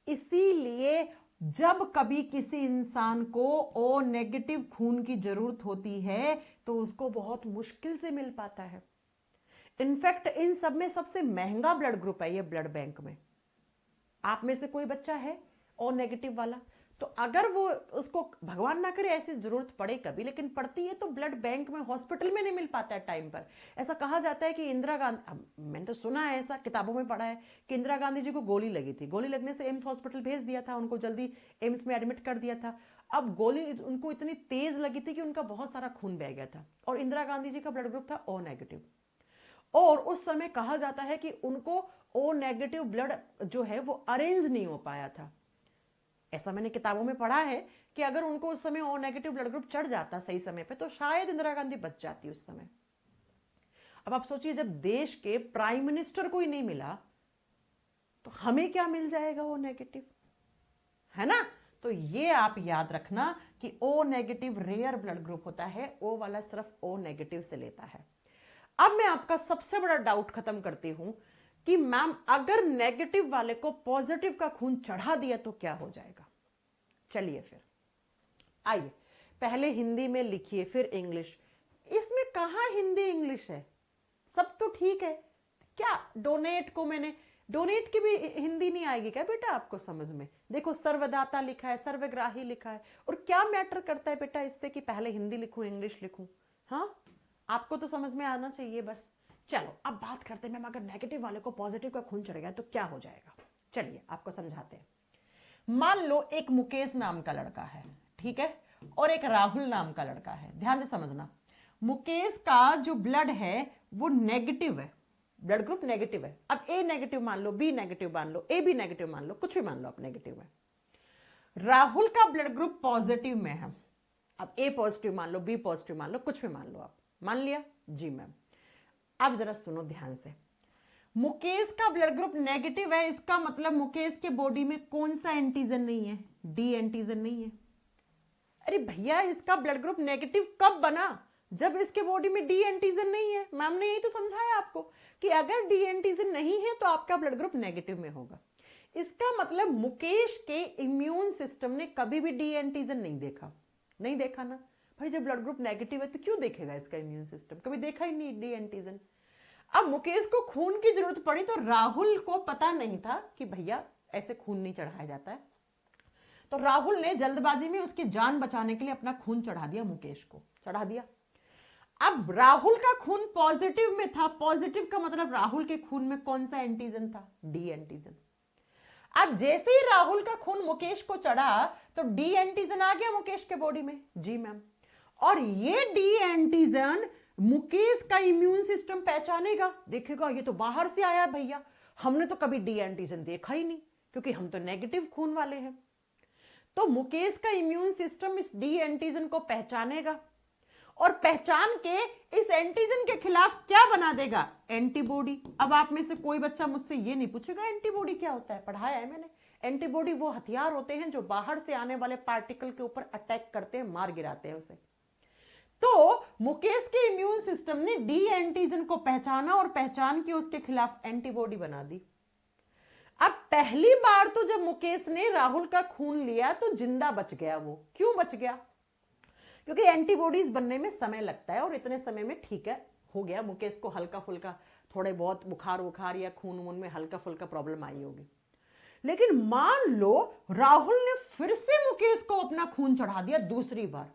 [SPEAKER 1] इसीलिए जब कभी किसी इंसान को O नेगेटिव खून की जरूरत होती है तो उसको बहुत मुश्किल से मिल पाता है। इनफैक्ट इन सब में सबसे महंगा ब्लड ग्रुप है ये ब्लड बैंक में। आप में से कोई बच्चा है O नेगेटिव वाला, तो अगर वो उसको भगवान ना करे ऐसी जरूरत पड़े कभी, लेकिन पड़ती है तो ब्लड बैंक में, हॉस्पिटल में नहीं मिल पाता है टाइम पर। ऐसा कहा जाता है कि इंदिरा गांधी, मैंने तो सुना है, ऐसा किताबों में पढ़ा है कि इंदिरा गांधी जी को गोली लगी थी, गोली लगने से एम्स हॉस्पिटल भेज दिया था, उनको जल्दी एम्स में एडमिट कर दिया था। अब गोली उनको इतनी तेज लगी थी कि उनका बहुत सारा खून बह गया था, और इंदिरा गांधी जी का ब्लड ग्रुप था O नेगेटिव, और उस समय कहा जाता है कि उनको O नेगेटिव ब्लड जो है वो अरेंज नहीं हो पाया था। ऐसा मैंने किताबों में पढ़ा है कि अगर उनको उस समय O नेगेटिव ब्लड ग्रुप चढ़ जाता सही समय पे तो शायद इंदिरा गांधी बच जाती उस समय। अब आप सोचिए, जब देश के प्राइम मिनिस्टर को ही नहीं मिला तो हमें क्या मिल जाएगा O नेगेटिव, है ना। तो ये आप याद रखना कि O negative rare blood group होता है, O वाला सिर्फ O नेगेटिव से लेता है। अब मैं आपका सबसे बड़ा डाउट खत्म करती हूं कि मैम अगर नेगेटिव वाले को पॉजिटिव का खून चढ़ा दिया तो क्या हो जाएगा। चलिए फिर आइए, पहले हिंदी में लिखिए फिर इंग्लिश। इसमें कहां हिंदी इंग्लिश है, सब तो ठीक है। क्या डोनेट को मैंने, डोनेट की भी हिंदी नहीं आएगी क्या बेटा आपको समझ में? देखो सर्वदाता लिखा है, सर्वग्राही लिखा है, और क्या मैटर करता है बेटा इससे कि पहले हिंदी लिखूं इंग्लिश लिखूं? हाँ, आपको तो समझ में आना चाहिए बस। चलो अब बात करते हैं मैम, अगर नेगेटिव वाले को पॉजिटिव का खून चढ़ गया तो क्या हो जाएगा। चलिए आपको समझाते हैं। मान लो एक मुकेश नाम का लड़का है, ठीक है, और एक राहुल नाम का लड़का है। ध्यान से समझना, मुकेश का जो ब्लड है वो नेगेटिव है, ब्लड ग्रुप नेगेटिव है। अब A नेगेटिव मान लो, B नेगेटिव मान लो, AB नेगेटिव मान लो, कुछ भी मान लो आप नेगेटिव में। राहुल का ब्लड ग्रुप पॉजिटिव में है। अब A पॉजिटिव मान लो, B पॉजिटिव मान लो, कुछ भी मान लो आप। मान लिया? जी मैम। अब जरा सुनो ध्यान से, मुकेश का ब्लड ग्रुप नेगेटिव है, इसका मतलब मुकेश के बॉडी में कौन सा एंटीजन नहीं है? D एंटीजन नहीं है। अरे भैया, इसका ब्लड ग्रुप नेगेटिव कब बना? जब इसके बॉडी में डी एंटीजन नहीं है। मैम ने यही तो समझाया आपको कि अगर डी एंटीजन नहीं है तो आपका ब्लड ग्रुप नेगेटिव में होगा। इसका मतलब मुकेश के इम्यून सिस्टम ने कभी भी डी एंटीजन नहीं देखा, नहीं देखा ना भाई। जब ब्लड ग्रुप नेगेटिव है तो क्यों देखेगा इसका इम्यून सिस्टम, कभी देखा ही नहीं डी एंटीजन। अब मुकेश को खून की जरूरत पड़ी तो राहुल को पता नहीं था कि भैया ऐसे खून नहीं चढ़ाया जाता है, तो राहुल ने जल्दबाजी में उसकी जान बचाने के लिए अपना खून चढ़ा दिया, मुकेश को चढ़ा दिया। अब राहुल का खून पॉजिटिव में था, पॉजिटिव का मतलब राहुल के खून में कौन सा एंटीजन था, डी एंटीजन। अब जैसे ही राहुल का खून मुकेश को चढ़ा तो डी एंटीजन आ गया मुकेश के बॉडी में। जी मैम, और ये डी एंटीजन मुकेश का इम्यून सिस्टम पहचानेगा, देखेगा ये तो बाहर से आया भैया, हमने तो कभी डी एंटीजन देखा ही नहीं क्योंकि हम तो नेगेटिव खून वाले हैं। तो मुकेश का इम्यून सिस्टम इस डी एंटीजन को पहचानेगा और पहचान के इस एंटीजन के खिलाफ क्या बना देगा, एंटीबॉडी। अब आप में से कोई बच्चा मुझसे ये नहीं पूछेगा एंटीबॉडी क्या होता है, पढ़ाया है मैंने। एंटीबॉडी वो हथियार होते हैं जो बाहर से आने वाले पार्टिकल के ऊपर अटैक करते हैं, मार गिराते हैं उसे। तो मुकेश के इम्यून सिस्टम ने डी एंटीजन को पहचाना और पहचान के उसके खिलाफ एंटीबॉडी बना दी। अब पहली बार तो जब मुकेश ने राहुल का खून लिया तो जिंदा बच गया। वो क्यों बच गया, क्योंकि एंटीबॉडीज बनने में समय लगता है और इतने समय में ठीक है हो गया। मुकेश को हल्का फुल्का थोड़े बहुत बुखार या खून वून में हल्का फुल्का प्रॉब्लम आई होगी, लेकिन मान लो राहुल ने फिर से मुकेश को अपना खून चढ़ा दिया दूसरी बार।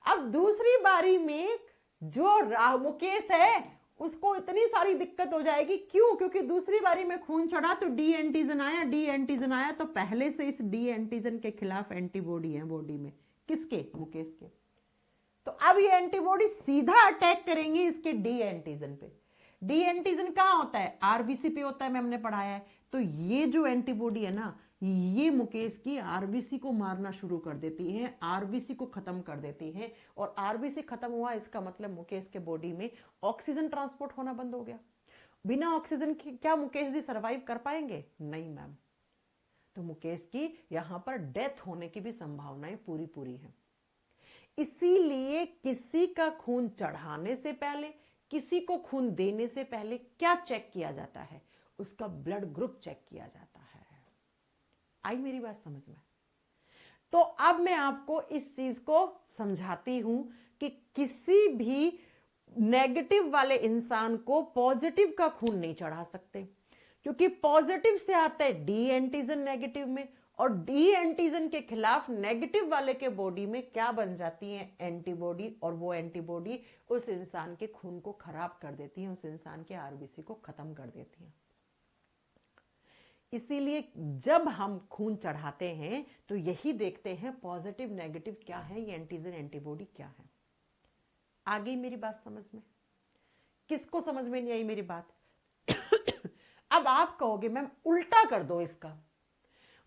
[SPEAKER 1] अब दूसरी बारी में जो मुकेश है उसको इतनी सारी दिक्कत हो जाएगी। क्यों, क्योंकि दूसरी बारी में खून चढ़ा तो डी एंटीजन आया, डी एंटीजन आया तो पहले से इस डी एंटीजन के खिलाफ एंटीबॉडी है बॉडी में, किसके, मुकेश के। तो अब ये एंटीबॉडी सीधा अटैक करेंगे इसके डी एंटीजन पे। डी एंटीजन कहां होता है, आरबीसी पे होता है, मैम ने पढ़ाया है। तो ये जो एंटीबॉडी है ना, ये मुकेश की आरबीसी को मारना शुरू कर देती है, आरबीसी को खत्म कर देती है। और आरबीसी खत्म हुआ इसका मतलब मुकेश के बॉडी में ऑक्सीजन ट्रांसपोर्ट होना बंद हो गया। बिना ऑक्सीजन के क्या मुकेश जी सरवाइव कर पाएंगे, नहीं मैम। तो मुकेश की यहां पर डेथ होने की भी संभावनाएं पूरी पूरी है। इसीलिए किसी का खून चढ़ाने से पहले, किसी को खून देने से पहले क्या चेक किया जाता है, उसका ब्लड ग्रुप चेक किया जाता है। आई मेरी बात समझ में। तो अब मैं आपको इस चीज को समझाती हूं कि किसी भी नेगेटिव वाले इंसान को पॉजिटिव का खून नहीं चढ़ा सकते, क्योंकि पॉजिटिव से आता है डी एंटीजन नेगेटिव में, और डी एंटीजन के खिलाफ नेगेटिव वाले के बॉडी में क्या बन जाती है, एंटीबॉडी। और वो एंटीबॉडी उस इंसान के खून को खराब कर देती है, उस इंसान के आरबीसी को खत्म कर देती है। इसीलिए जब हम खून चढ़ाते हैं तो यही देखते हैं पॉजिटिव नेगेटिव क्या है, ये एंटीजन एंटीबॉडी क्या है। आ गई मेरी बात समझ में, किसको समझ में नहीं आई मेरी बात? अब आप कहोगे मैम उल्टा कर दो इसका,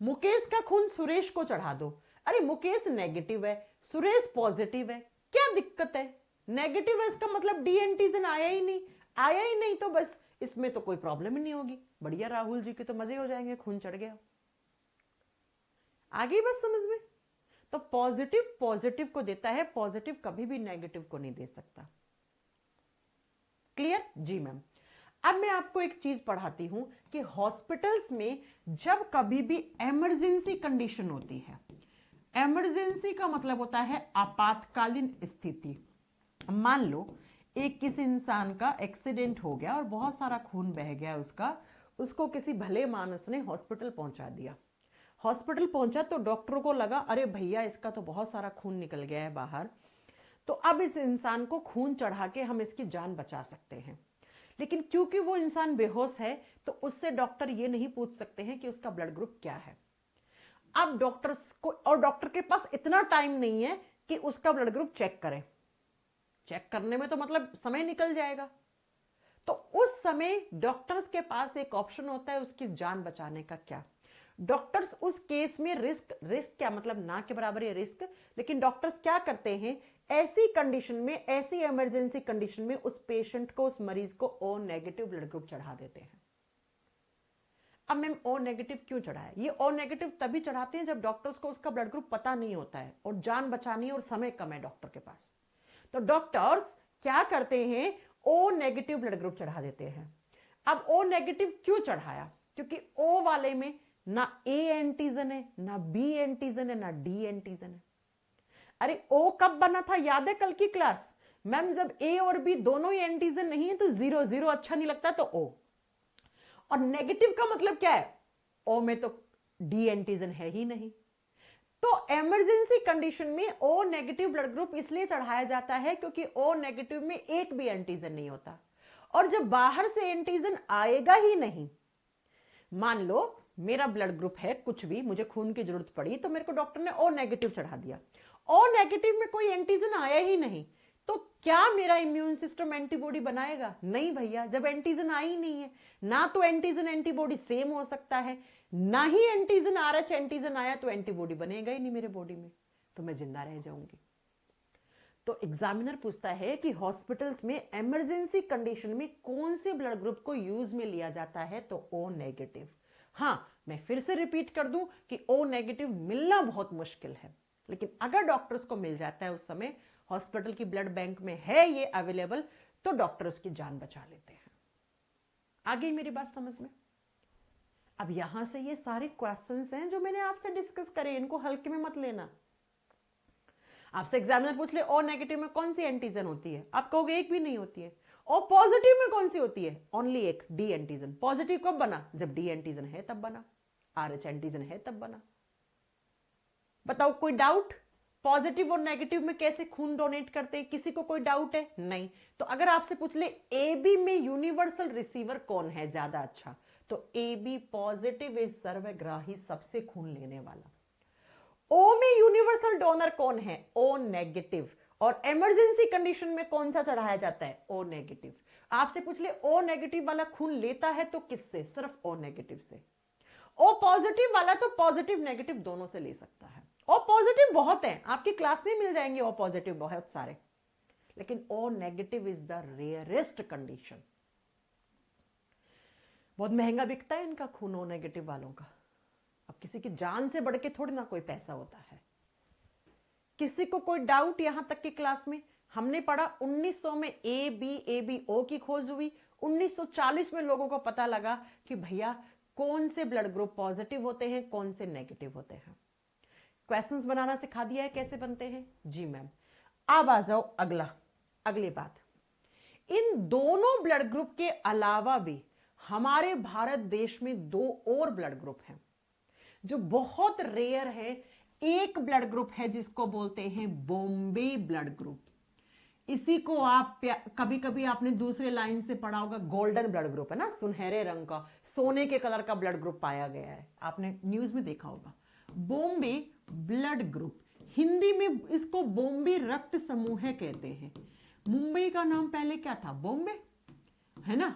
[SPEAKER 1] मुकेश का खून सुरेश को चढ़ा दो। अरे मुकेश नेगेटिव है, सुरेश पॉजिटिव है, क्या दिक्कत है? नेगेटिव है इसका मतलब डी एंटीजन आया ही नहीं, आया ही नहीं तो बस इसमें तो कोई प्रॉब्लम ही नहीं होगी। बढ़िया, राहुल जी के तो मजे हो जाएंगे, खून चढ़ गया। आगे बस समझ में। तो पॉजिटिव पॉजिटिव को देता है, पॉजिटिव कभी भी नेगेटिव को नहीं दे सकता। क्लियर? जी मैम। अब मैं आपको एक चीज पढ़ाती हूं कि हॉस्पिटल्स में जब कभी भी इमरजेंसी कंडीशन होती है, इमरजेंसी का मतलब होता है आपातकालीन स्थिति। मान लो एक किसी इंसान का एक्सीडेंट हो गया और बहुत सारा खून बह गया उसको किसी भले मानस ने हॉस्पिटल पहुंचा दिया। हॉस्पिटल पहुंचा तो डॉक्टरों को लगा अरे भैया इसका तो बहुत सारा खून निकल गया है बाहर, तो अब इस इंसान को खून चढ़ा के हम इसकी जान बचा सकते हैं। लेकिन क्योंकि वो इंसान बेहोश है तो उससे डॉक्टर ये नहीं पूछ सकते हैं कि उसका ब्लड ग्रुप क्या है। अब डॉक्टर्स को, और डॉक्टर के पास इतना टाइम नहीं है कि उसका ब्लड ग्रुप चेक करें। चेक करने में तो मतलब समय निकल जाएगा। तो उस समय डॉक्टर्स के पास एक ऑप्शन होता है उसकी जान बचाने का। क्या? डॉक्टर्स उस केस में रिस्क क्या मतलब ना के बराबर है रिस्क, लेकिन डॉक्टर्स क्या करते हैं, ऐसी कंडीशन में, ऐसी इमरजेंसी कंडीशन में उस पेशेंट को, उस मरीज को ओ नेगेटिव ब्लड ग्रुप चढ़ा देते हैं। अब मैम ओ नेगेटिव क्यों चढ़ाया? ये ओ नेगेटिव तभी चढ़ाते हैं जब डॉक्टर्स को उसका ब्लड ग्रुप पता नहीं होता है और जान बचानी है और समय कम है डॉक्टर के पास। तो डॉक्टर्स क्या करते हैं, ओ नेगेटिव ब्लड ग्रुप चढ़ा देते हैं। अब ओ नेगेटिव क्यों चढ़ाया, क्योंकि ओ वाले में ना ए एंटीजन है, ना बी एंटीजन है, ना डी एंटीजन है। अरे ओ कब बना था, याद है कल की क्लास, मैम जब ए और बी दोनों ही एंटीजन नहीं है तो 0 0 अच्छा नहीं लगता, तो ओ। और नेगेटिव का मतलब क्या है, ओ में तो डी एंटीजन है ही नहीं। तो इमरजेंसी कंडीशन में ओ नेगेटिव ब्लड ग्रुप इसलिए चढ़ाया जाता है क्योंकि ओ नेगेटिव में एक भी एंटीजन नहीं होता, और जब बाहर से एंटीजन आएगा ही नहीं, मान लो मेरा ब्लड ग्रुप है कुछ भी, मुझे खून की जरूरत पड़ी तो मेरे को डॉक्टर ने ओ नेगेटिव चढ़ा दिया, ओ नेगेटिव में कोई एंटीजन आया ही नहीं, तो क्या मेरा इम्यून सिस्टम एंटीबॉडी बनाएगा? नहीं भैया, जब एंटीजन आ ही नहीं है, ना तो एंटीजन एंटीबॉडी सेम हो सकता है, ना ही एंटीजन आरएच एंटीजन आया तो एंटीबॉडी बनेगा ही नहीं मेरे बॉडी में, तो मैं जिंदा रह जाऊंगी। तो एग्जामिनर पूछता है कि हॉस्पिटल्स में इमरजेंसी कंडीशन में कौन से ब्लड ग्रुप को यूज में लिया जाता है, तो ओ नेगेटिव। हाँ, मैं फिर से रिपीट कर दूं कि ओ नेगेटिव मिलना बहुत मुश्किल है, लेकिन अगर डॉक्टर्स को मिल जाता है, उस समय हॉस्पिटल की ब्लड बैंक में है ये अवेलेबल, तो डॉक्टर उसकी जान बचा लेते हैं। आ गई मेरी बात समझ में? अब यहां से ये सारे क्वेश्चंस हैं जो मैंने आपसे डिस्कस करे, इनको हल्के में मत लेना। आपसे एग्जामिनर पूछ ले ओ नेगेटिव में कौन सी एंटीजन होती है, आप कहोगे एक भी नहीं होती है। ओ पॉजिटिव में कौन सी होती है, ओनली एक, डी एंटीजन। पॉजिटिव कब बना, जब डी एंटीजन है तब बना, आरएच एंटीजन है तब बना। बताओ कोई डाउट, पॉजिटिव और नेगेटिव में कैसे खून डोनेट करते हैं, किसी को कोई डाउट है? नहीं। तो अगर आपसे पूछ ले ए बी में यूनिवर्सल रिसीवर कौन है ज्यादा अच्छा, तो ए बी पॉजिटिव इज सर्वग्राही, सबसे खून लेने वाला। ओ में यूनिवर्सल डोनर कौन है, ओ नेगेटिव। और इमरजेंसी कंडीशन में कौन सा चढ़ाया जाता है, ओ नेगेटिव। आपसे पूछ ले ओ नेगेटिव वाला खून लेता है तो किससे, सिर्फ ओ नेगेटिव से। ओ पॉजिटिव वाला तो पॉजिटिव नेगेटिव दोनों से ले सकता है। ओ पॉजिटिव बहुत है, आपकी क्लास में मिल जाएंगे ओ पॉजिटिव बहुत सारे, लेकिन O negative is the rarest condition. बहुत महंगा बिकता है इनका खून, ओ नेगेटिव वालों का। अब किसी की जान से बढ़ के थोड़ी ना कोई पैसा होता है। किसी को कोई डाउट यहां तक की क्लास में? हमने पढ़ा 1900 में ए बी ओ की खोज हुई, 1940 में लोगों को पता लगा कि भैया कौन से ब्लड ग्रुप पॉजिटिव होते हैं, कौन से नेगेटिव होते हैं। क्वेश्चंस बनाना सिखा दिया है कैसे बनते हैं जी मैम। अब आ जाओ अगली बात, इन दोनों ब्लड ग्रुप के अलावा भी हमारे भारत देश में दो और ब्लड ग्रुप हैं जो बहुत रेयर है। एक ब्लड ग्रुप है जिसको बोलते हैं बॉम्बे ब्लड ग्रुप, इसी को आप कभी कभी आपने दूसरे लाइन से पढ़ा होगा, गोल्डन ब्लड ग्रुप है ना, सुनहरे रंग का, सोने के कलर का ब्लड ग्रुप पाया गया है, आपने न्यूज में देखा होगा। बॉम्बे ब्लड ग्रुप, हिंदी में इसको बॉम्बे रक्त समूह कहते हैं। मुंबई का नाम पहले क्या था, बॉम्बे है ना,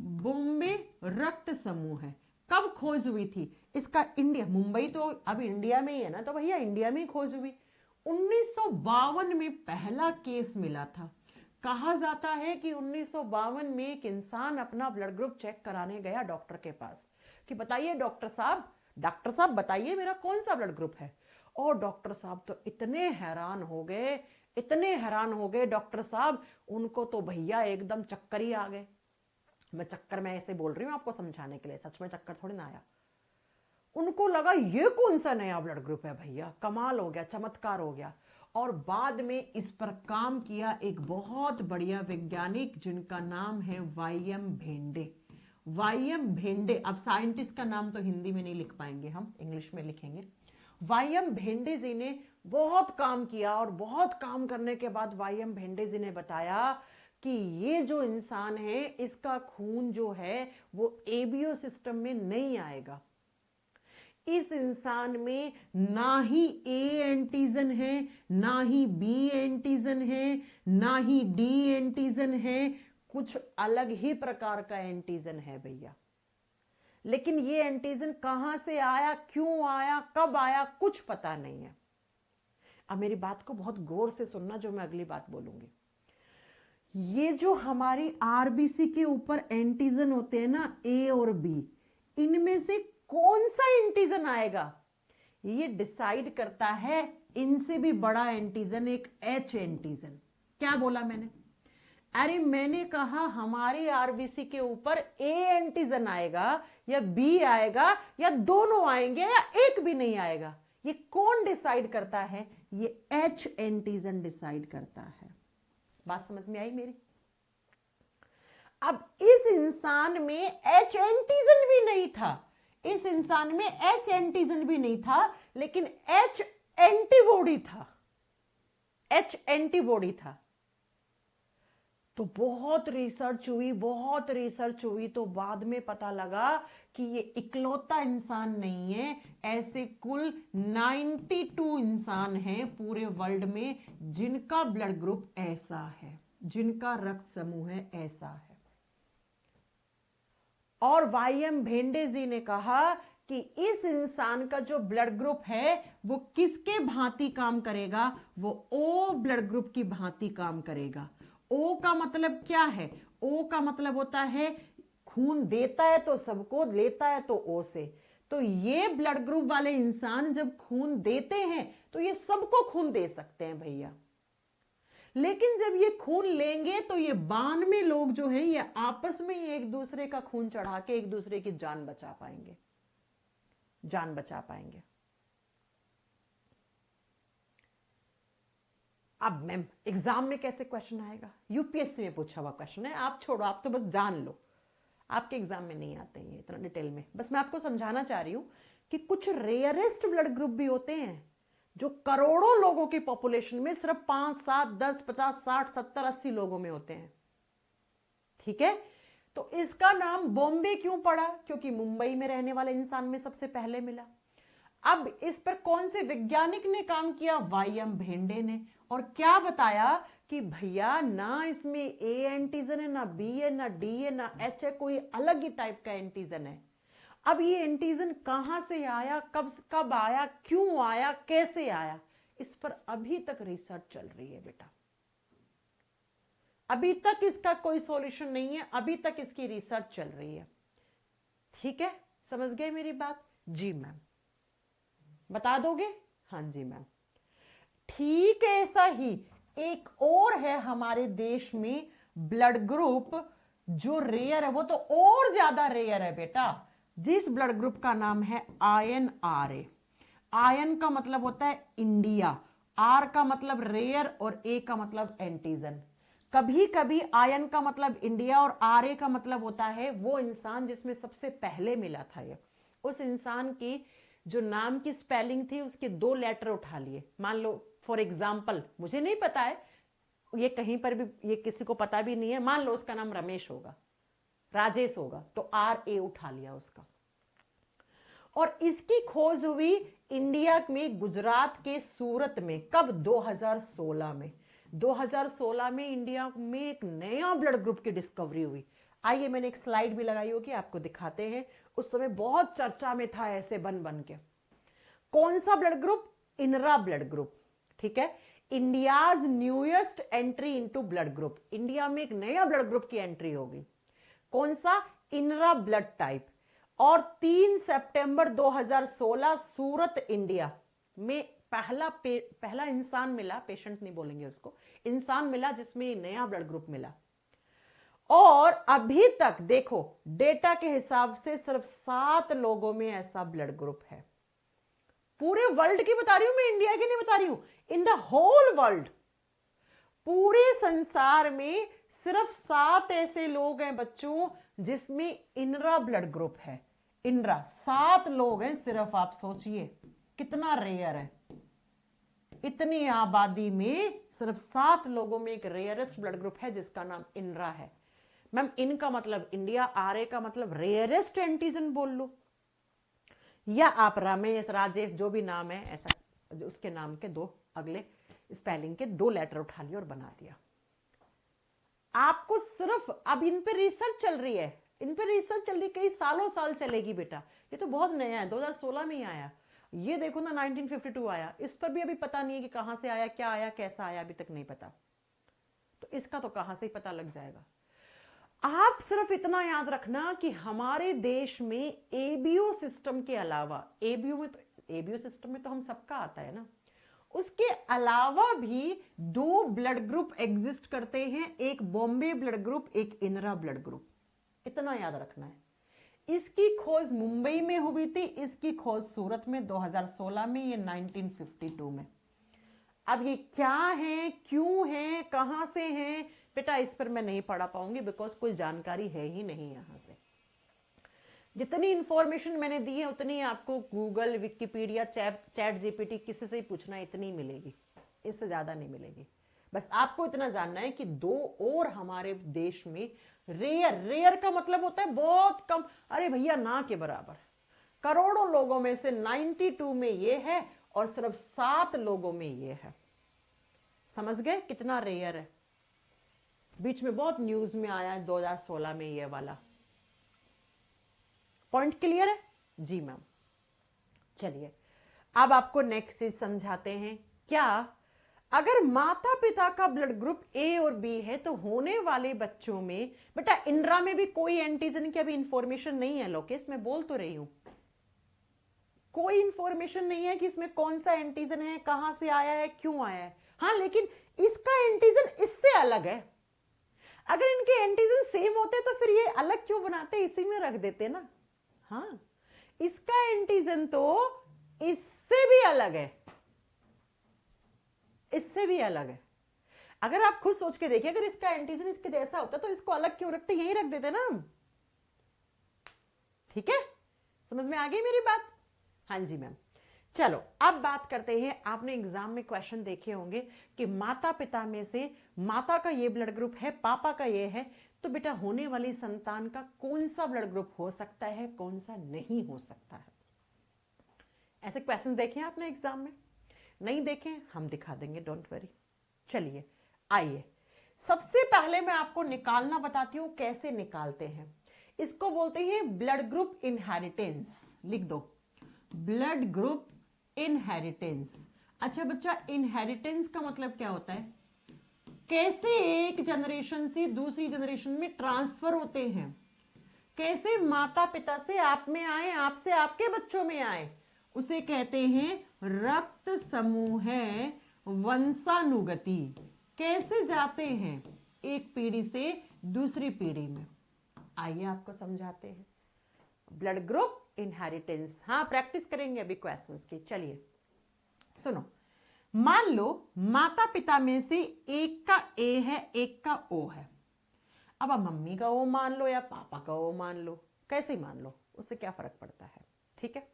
[SPEAKER 1] बॉम्बे रक्त समूह है। कब खोज हुई थी इसका, इंडिया, मुंबई तो अब इंडिया में ही है ना, तो भैया इंडिया में ही खोज हुई। 1952 में पहला केस मिला था। कहा जाता है कि 1952 में एक इंसान अपना ब्लड ग्रुप चेक कराने गया डॉक्टर के पास कि बताइए डॉक्टर साहब बताइए मेरा कौन सा ब्लड ग्रुप है। और डॉक्टर साहब तो इतने हैरान हो गए डॉक्टर साहब, उनको तो भैया एकदम चक्कर ही आ गए। मैं चक्कर में ऐसे बोल रही हूं आपको समझाने के लिए, सच में चक्कर थोड़ी ना आया। उनको लगा ये कौन सा नया ब्लड ग्रुप है भैया, कमाल हो गया, चमत्कार हो गया। और बाद में इस पर काम किया एक बहुत बढ़िया वैज्ञानिक जिनका नाम है वाईएम भेंडे। अब साइंटिस्ट का नाम तो हिंदी में नहीं लिख पाएंगे, हम इंग्लिश में लिखेंगे। वाईएम भेंडे जी ने बहुत काम किया, और बहुत काम करने के बाद वाईएम भेंडे जी ने बताया कि ये जो इंसान है इसका खून जो है वो एबीओ सिस्टम में नहीं आएगा। इस इंसान में ना ही ए एंटीजन है, ना ही बी एंटीजन है, ना ही डी एंटीजन है, कुछ अलग ही प्रकार का एंटीजन है भैया। लेकिन ये एंटीजन कहां से आया, क्यों आया, कब आया, कुछ पता नहीं है। अब मेरी बात को बहुत गौर से सुनना जो मैं अगली बात बोलूंगी। ये जो हमारी आरबीसी के ऊपर एंटीजन होते हैं ना, ए और बी, इनमें से कौन सा एंटीजन आएगा ये डिसाइड करता है इनसे भी बड़ा एंटीजन, एक एच एंटीजन। क्या बोला मैंने? अरे मैंने कहा हमारी आरबीसी के ऊपर ए एंटीजन आएगा या बी आएगा या दोनों आएंगे या एक भी नहीं आएगा। ये कौन डिसाइड करता है? ये एच एंटीजन डिसाइड करता है। बात समझ में आई मेरी? अब इस इंसान में एच एंटीजन भी नहीं था, इस इंसान में एच एंटीजन भी नहीं था, लेकिन एच एंटीबॉडी था, एच एंटीबॉडी था। तो बहुत रिसर्च हुई तो बाद में पता लगा कि ये इकलौता इंसान नहीं है, ऐसे कुल 92 इंसान हैं पूरे वर्ल्ड में जिनका ब्लड ग्रुप ऐसा है, जिनका रक्त समूह है ऐसा है। और वाईएम भेंडे जी ने कहा कि इस इंसान का जो ब्लड ग्रुप है वो किसके भांति काम करेगा? वो ओ ब्लड ग्रुप की भांति काम करेगा। ओ का मतलब क्या है? ओ का मतलब होता है खून देता है तो सबको, लेता है तो ओ से। तो ये ब्लड ग्रुप वाले इंसान जब खून देते हैं तो ये सबको खून दे सकते हैं भैया, लेकिन जब ये खून लेंगे तो ये 92 लोग जो हैं ये आपस में ही एक दूसरे का खून चढ़ा के एक दूसरे की जान बचा पाएंगे, जान बचा पाएंगे। अब मैम एग्जाम में कैसे क्वेश्चन आएगा? यूपीएससी में पूछा हुआ क्वेश्चन है, आप छोड़ो, आप तो बस जान लो, आपके एग्जाम में नहीं आते हैं इतना डिटेल में। बस मैं आपको समझाना चाह रही हूं कि कुछ रेयरेस्ट ब्लड ग्रुप भी होते हैं जो करोड़ों लोगों की पॉपुलेशन में सिर्फ 5, 7, 10, 50, 60, 70, 80 लोगों में होते हैं। ठीक है, तो इसका नाम बॉम्बे क्यों पड़ा? क्योंकि मुंबई में रहने वाले इंसान में सबसे पहले मिला। अब इस पर कौन से वैज्ञानिक ने काम किया? वाईएम भेंडे ने। और क्या बताया कि भैया ना इसमें ए एंटीजन है, ना बी है, ना डी है, ना एच है, कोई अलग ही टाइप का एंटीजन है। अब ये एंटीजन कहां से आया, कब आया, क्यों आया, कैसे आया, इस पर अभी तक रिसर्च चल रही है बेटा। अभी तक इसका कोई सॉल्यूशन नहीं है, अभी तक इसकी रिसर्च चल रही है। ठीक है, समझ गए मेरी बात? जी मैम, बता दोगे? हाँ जी मैम। ठीक है, ऐसा ही एक और है हमारे देश में ब्लड ग्रुप जो रेयर है, वो तो और ज्यादा रेयर है बेटा, जिस ब्लड ग्रुप का नाम है INRA। आयन का मतलब होता है इंडिया, आर का मतलब रेयर और ए का मतलब एंटीजन। कभी कभी आयन का मतलब इंडिया और RA का मतलब होता है वो इंसान जिसमें सबसे पहले मिला था। ये उस इंसान की जो नाम की स्पेलिंग थी उसके 2 लेटर उठा लिए। मान लो फॉर एग्जाम्पल, मुझे नहीं पता है, ये कहीं पर भी, ये किसी को पता भी नहीं है, मान लो उसका नाम रमेश होगा, राजेश होगा, तो RA उठा लिया उसका। और इसकी खोज हुई इंडिया में, गुजरात के सूरत में। कब? 2016 में। 2016 में इंडिया में एक नया ब्लड ग्रुप की डिस्कवरी हुई। आइए, मैंने एक स्लाइड भी लगाई होगी, आपको दिखाते हैं। उस समय बहुत चर्चा में था ऐसे बन बन के। कौन सा blood group? INRA blood group. ठीक है, India's newest entry into blood group. India में एक नया ब्लड ग्रुप की एंट्री होगी। कौन सा? इनरा ब्लड टाइप। और 3 सितंबर 2016 सूरत इंडिया में पहला इंसान मिला, पेशेंट नहीं बोलेंगे उसको, इंसान मिला जिसमें नया ब्लड ग्रुप मिला। और अभी तक देखो डेटा के हिसाब से सिर्फ 7 लोगों में ऐसा ब्लड ग्रुप है। पूरे वर्ल्ड की बता रही हूं मैं, इंडिया की नहीं बता रही हूं, इन द होल वर्ल्ड, पूरे संसार में सिर्फ 7 ऐसे लोग हैं बच्चों जिसमें इनरा ब्लड ग्रुप है। इनरा 7 लोग हैं सिर्फ। आप सोचिए कितना रेयर है। इतनी आबादी में सिर्फ 7 लोगों में एक रेयरेस्ट ब्लड ग्रुप है जिसका नाम इनरा है। मैम इन का मतलब इंडिया, RA का मतलब रेयरेस्ट एंटीजन बोल लो, या आप रमेश, राजेश, जो भी नाम है ऐसा, उसके नाम के 2 अगले स्पेलिंग के 2 लेटर उठा लिया और बना दिया। आपको सिर्फ अब इन पे रिसर्च चल रही है, इन पे रिसर्च चल रही, कई सालों साल चलेगी बेटा। ये तो बहुत नया है, 2016 में ही आया। ये देखो ना 1952 आया, इस पर भी अभी पता नहीं है कि कहां से आया, क्या आया, कैसा आया, अभी तक नहीं पता। तो इसका तो कहां से ही पता लग जाएगा। आप सिर्फ इतना याद रखना कि हमारे देश में ABO सिस्टम के अलावा, ABO सिस्टम में तो हम सबका आता है ना, उसके अलावा भी 2 ब्लड ग्रुप एग्जिस्ट करते हैं, एक बॉम्बे ब्लड ग्रुप, एक इनरा ब्लड ग्रुप। इतना याद रखना है। इसकी खोज मुंबई में हुई थी, इसकी खोज सूरत में 2016 में, ये 1952 में। अब ये क्या है, क्यों है, कहां से है, बेटा इस पर मैं नहीं पढ़ा पाऊंगी, बिकॉज कोई जानकारी है ही नहीं यहां से। जितनी इंफॉर्मेशन मैंने दी है उतनी आपको गूगल, विकिपीडिया, चैट जीपीटी, किसी से ही पूछना, इतनी मिलेगी, इससे ज्यादा नहीं मिलेगी। बस आपको इतना जानना है कि 2 और हमारे देश में रेयर का मतलब होता है बहुत कम, अरे भैया ना के बराबर, करोड़ों लोगों में से 92 में ये है और सिर्फ 7 लोगों में ये है। समझ गए कितना रेयर है? बीच में बहुत न्यूज में आया है 2016 में ये वाला। पॉइंट क्लियर है? जी मैम। चलिए अब आपको नेक्स्ट चीज समझाते हैं। क्या अगर माता पिता का ब्लड ग्रुप ए और बी है तो होने वाले बच्चों में, बेटा इंद्रा में भी कोई एंटीजन की अभी इंफॉर्मेशन नहीं है लोकेश, मैं बोल तो रही हूं, कोई इंफॉर्मेशन नहीं है कि इसमें कौन सा एंटीजन है, कहां से आया है, क्यों आया है। हाँ लेकिन इसका एंटीजन इससे अलग है। अगर इनके एंटीजन सेम होते तो फिर ये अलग क्यों बनाते, इसी में रख देते ना। हाँ इसका एंटीजन तो इससे भी अलग है, इससे भी अलग है। अगर आप खुद सोच के देखिए, अगर इसका एंटीजन इसके जैसा होता तो इसको अलग क्यों रखते, यही रख देते ना हम। ठीक है, समझ में आ गई मेरी बात? हाँ जी मैम। चलो अब बात करते हैं, आपने एग्जाम में क्वेश्चन देखे होंगे कि माता पिता में से माता का ये ब्लड ग्रुप है, पापा का ये है, तो बेटा होने वाली संतान का कौन सा ब्लड ग्रुप हो सकता है, कौन सा नहीं हो सकता है। ऐसे क्वेश्चन देखे आपने एग्जाम में? नहीं देखे? हम दिखा देंगे, डोंट वरी। चलिए आइए, सबसे पहले मैं आपको निकालना बताती हूं कैसे निकालते हैं। इसको बोलते हैं ब्लड ग्रुप इनहेरिटेंस। लिख दो, ब्लड ग्रुप इनहेरिटेंस। अच्छा बच्चा, इनहेरिटेंस का मतलब क्या होता है? कैसे एक जनरेशन से दूसरी जनरेशन में ट्रांसफर होते हैं, कैसे माता पिता से आप में आए, आपसे आपके बच्चों में आए, उसे कहते हैं रक्त समूह है वंशानुगति। कैसे जाते हैं एक पीढ़ी से दूसरी पीढ़ी में, आइए आपको समझाते हैं। ब्लड ग्रुप इनहेरिटेंस, हाँ प्रैक्टिस करेंगे अभी क्वेश्चंस की। चलिए सुनो, मान लो माता पिता में से एक का ए है, एक का ओ है। अब आप मम्मी का ओ मान लो या पापा का ओ मान लो, कैसे मान लो, उससे क्या फर्क पड़ता है। ठीक है,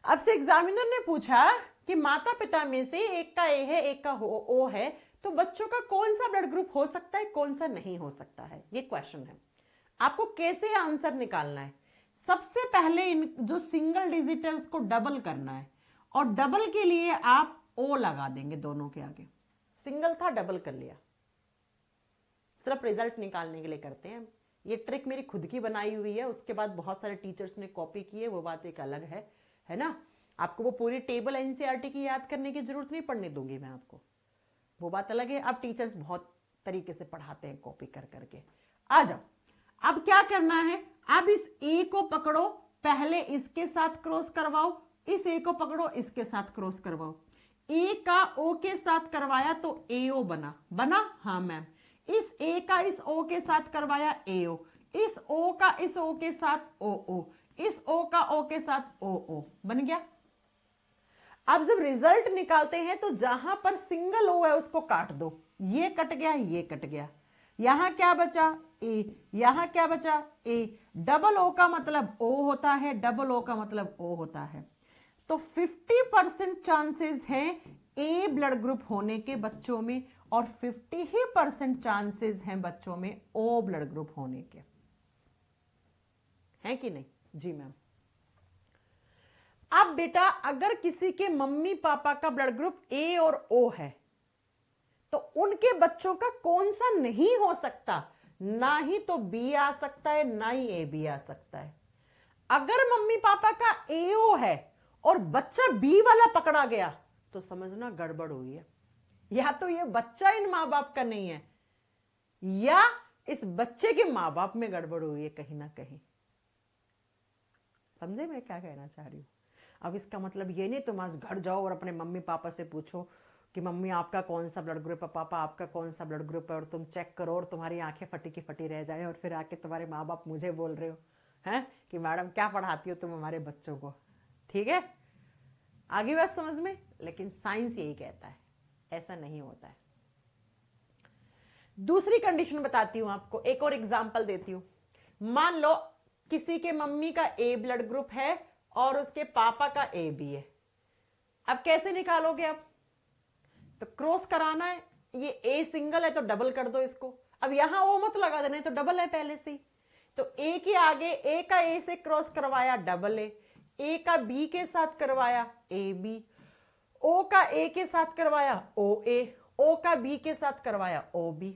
[SPEAKER 1] अब से एग्जामिनर ने पूछा कि माता पिता में से एक का ए है, एक का ओ है, तो बच्चों का कौन सा ब्लड ग्रुप हो सकता है, कौन सा नहीं हो सकता है, ये क्वेश्चन है। आपको कैसे आंसर निकालना है? सबसे पहले इन जो सिंगल डिजिट है उसको डबल करना है, और डबल के लिए आप ओ लगा देंगे दोनों के आगे। सिंगल था, डबल कर लिया, सिर्फ रिजल्ट निकालने के लिए करते हैं। ये ट्रिक मेरी खुद की बनाई हुई है, उसके बाद बहुत सारे टीचर्स ने कॉपी की है, वो बात एक अलग है ना। आपको वो पूरी टेबल एनसीईआरटी की याद करने की जरूरत नहीं पड़ने दूंगी मैं आपको, वो बात अलग है। अब टीचर्स बहुत तरीके से पढ़ाते हैं कॉपी कर करके। आ जाओ, अब क्या करना है, अब इस ए को पकड़ो, पहले इसके साथ क्रॉस करवाओ, इस ए को पकड़ो, इसके साथ क्रॉस करवाओ। ए का ओ के साथ करवाया तो एओ बना। हाँ मैम, इस ए का इस ओ के साथ करवाया एओ, इस ओ का इस ओ के साथ ओ, इस ओ का ओ के साथ ओ बन गया। अब जब रिजल्ट निकालते हैं तो जहां पर सिंगल ओ है उसको काट दो, ये कट गया, ये कट गया, यहां क्या बचा ए, यहां क्या बचा ए। डबल ओ का मतलब ओ होता है, डबल ओ का मतलब ओ होता है। तो 50% चांसेस हैं ए ब्लड ग्रुप होने के बच्चों में, और 50% चांसेस हैं बच्चों में ओ ब्लड ग्रुप होने के, हैं कि नहीं? जी मैम। अब बेटा अगर किसी के मम्मी पापा का ब्लड ग्रुप ए और ओ है तो उनके बच्चों का कौन सा नहीं हो सकता? ना ही तो बी आ सकता है, ना ही ए बी आ सकता है। अगर मम्मी पापा का एओ है और बच्चा बी वाला पकड़ा गया तो समझना गड़बड़ हुई है। या तो ये बच्चा इन मां बाप का नहीं है, या इस बच्चे के मां बाप में गड़बड़ हुई है कहीं ना कहीं। समझे मैं क्या कहना चाह रही हूं? अब इसका मतलब ये नहीं तुम आज घर जाओ और अपने मम्मी पापा से पूछो कि मम्मी आपका कौन सा ब्लड ग्रुप है, पापा आपका कौन सा ब्लड ग्रुप है, और तुम चेक करो और तुम्हारी आंखें फटी की फटी रह जाए और फिर आके तुम्हारे माँ बाप मुझे बोल रहे हो हैं कि मैडम क्या पढ़ाती हो तुम हमारे बच्चों को। ठीक है, आगे बात समझ में। लेकिन साइंस यही कहता है, ऐसा नहीं होता है। दूसरी कंडीशन बताती हूं आपको, एक और एग्जांपल देती हूं। मान लो किसी के मम्मी का ए ब्लड ग्रुप है और उसके पापा का ए बी है। अब कैसे निकालोगे आप? तो क्रॉस कराना है, ये ए सिंगल है तो डबल कर दो इसको। अब यहां ओ मत लगा देना, तो डबल है पहले से ही। तो ए के आगे ए का ए से क्रॉस करवाया डबल ए का बी के साथ करवाया ए बी, ओ का ए के साथ करवाया ओ ए, ओ का बी के साथ करवाया ओ बी।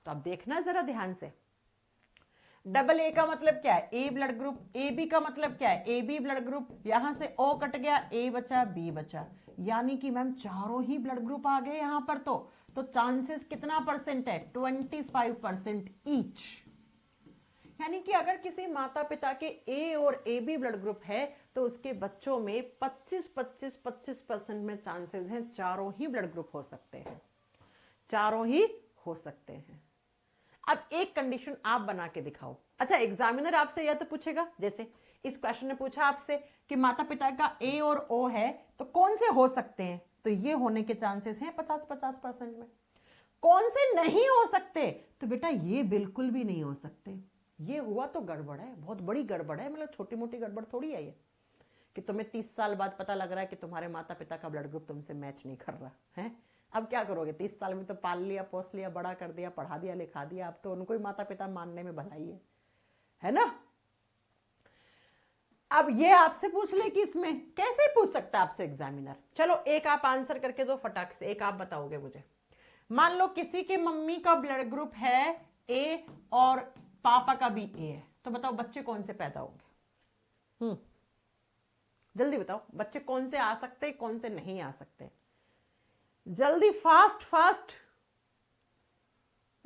[SPEAKER 1] तो अब देखना जरा ध्यान से, डबल ए का मतलब क्या है? A blood group. A B का मतलब क्या है? A B blood group. यहां से ओ कट गया, ए बचा बी बचा, यानी कि मैम चारों ही ब्लड ग्रुप आ गए यहां पर। तो चांसेस कितना परसेंट है? 25% ईच। यानी कि अगर किसी माता पिता के ए और ए बी ब्लड ग्रुप है तो उसके बच्चों में 25% में चांसेस हैं चारों ही ब्लड ग्रुप हो सकते हैं, चारों ही हो सकते हैं। अब एक कंडीशन आप बना के दिखाओ। अच्छा, एग्जामिनर आपसे यह तो पूछेगा, जैसे इस क्वेश्चन ने पूछा आपसे कि माता पिता का ए और ओ है तो कौन से हो सकते हैं, तो ये होने के चांसेस हैं 50% में। कौन से नहीं हो सकते? तो बेटा ये बिल्कुल भी नहीं हो सकते। ये हुआ तो गड़बड़ है, बहुत बड़ी गड़बड़ है। मतलब छोटी मोटी गड़बड़ थोड़ी है ये कि तुम्हें 30 साल बाद पता लग रहा है कि तुम्हारे माता पिता का ब्लड ग्रुप तुमसे मैच नहीं कर रहा है। अब क्या करोगे? 30 साल में तो पाल लिया, पोस लिया, बड़ा कर दिया, पढ़ा दिया, लिखा दिया, अब तो उनको ही माता पिता मानने में भलाई है ना। अब ये आपसे पूछ ले कि इसमें कैसे पूछ सकता है आपसे एग्जामिनर। चलो एक आप आंसर करके दो फटाक से, एक आप बताओगे मुझे। मान लो किसी के मम्मी का ब्लड ग्रुप है ए और पापा का भी ए है, तो बताओ बच्चे कौन से पैदा होंगे? जल्दी बताओ, बच्चे कौन से आ सकते हैं, कौन से नहीं आ सकते? जल्दी, फास्ट फास्ट,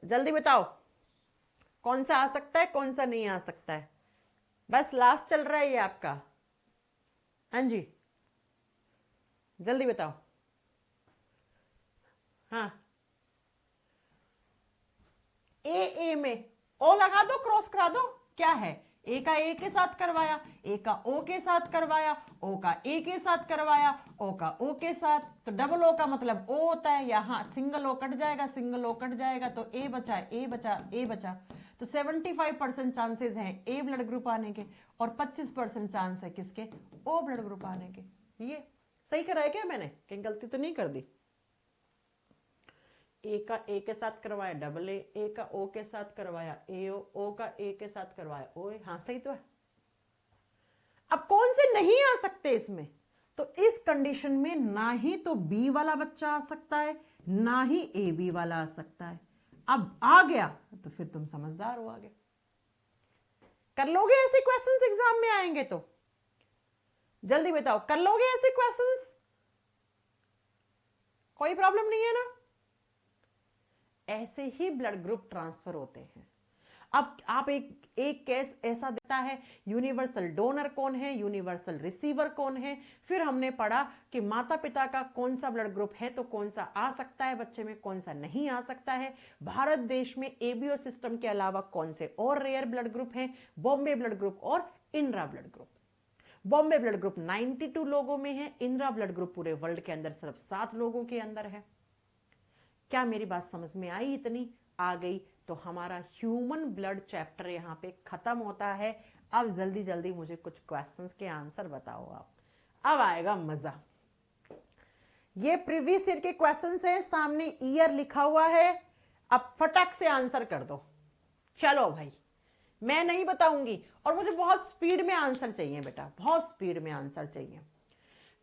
[SPEAKER 1] जल्दी बताओ कौन सा आ सकता है, कौन सा नहीं आ सकता है। बस लास्ट चल रहा है ये आपका। हाँ जी, जल्दी बताओ। हाँ, ए में ओ लगा दो, क्रॉस करा दो। क्या है? ए का ए के साथ करवाया, ए का ओ के साथ करवाया, ओ का ए के साथ करवाया, ओ का ओ के साथ। तो डबल ओ का मतलब ओ होता है, यहां सिंगल ओ कट जाएगा, सिंगल ओ कट जाएगा, तो ए बचा ए बचा ए बचा। तो 75% चांसेस हैं ए ब्लड ग्रुप आने के और 25% चांस है किसके? ओ ब्लड ग्रुप आने के। ये सही करा है क्या मैंने? कहीं गलती तो नहीं कर दी? ए का ए के साथ करवाया डबल ए का ओ के साथ करवाया ए ओ का ए के साथ करवाया ओ ए। हाँ सही तो है। अब कौन से नहीं आ सकते इसमें? तो इस कंडीशन में ना ही तो बी वाला बच्चा आ सकता है, ना ही ए बी वाला आ सकता है। अब आ गया तो फिर तुम समझदार हो, आगे कर लोगे ऐसे क्वेश्चंस एग्जाम में आएंगे तो? जल्दी बताओ, कर लोगे ऐसे क्वेश्चंस? कोई प्रॉब्लम नहीं है ना? ऐसे ही ब्लड ग्रुप ट्रांसफर होते हैं। अब आप एक केस ऐसा देता है, यूनिवर्सल डोनर कौन है, यूनिवर्सल रिसीवर कौन है। फिर हमने पढ़ा कि माता पिता का कौन सा ब्लड ग्रुप है तो कौन सा आ सकता है बच्चे में, कौन सा नहीं आ सकता है। भारत देश में एबीओ सिस्टम के अलावा कौन से और रेयर ब्लड ग्रुप हैं, बॉम्बे ब्लड ग्रुप और Indira blood group. Bombay blood group 92 लोगों में है, इंदिरा ब्लड ग्रुप पूरे वर्ल्ड के अंदर सिर्फ 7 लोगों के अंदर है। क्या मेरी बात समझ में आई? इतनी आ गई तो हमारा ह्यूमन ब्लड चैप्टर यहां पे खत्म होता है। अब जल्दी जल्दी मुझे कुछ क्वेश्चंस के आंसर बताओ आप, अब आएगा मजा। ये प्रीवियस ईयर के क्वेश्चंस हैं, सामने ईयर लिखा हुआ है, अब फटक से आंसर कर दो। चलो भाई, मैं नहीं बताऊंगी और मुझे बहुत स्पीड में आंसर चाहिए बेटा, बहुत स्पीड में आंसर चाहिए।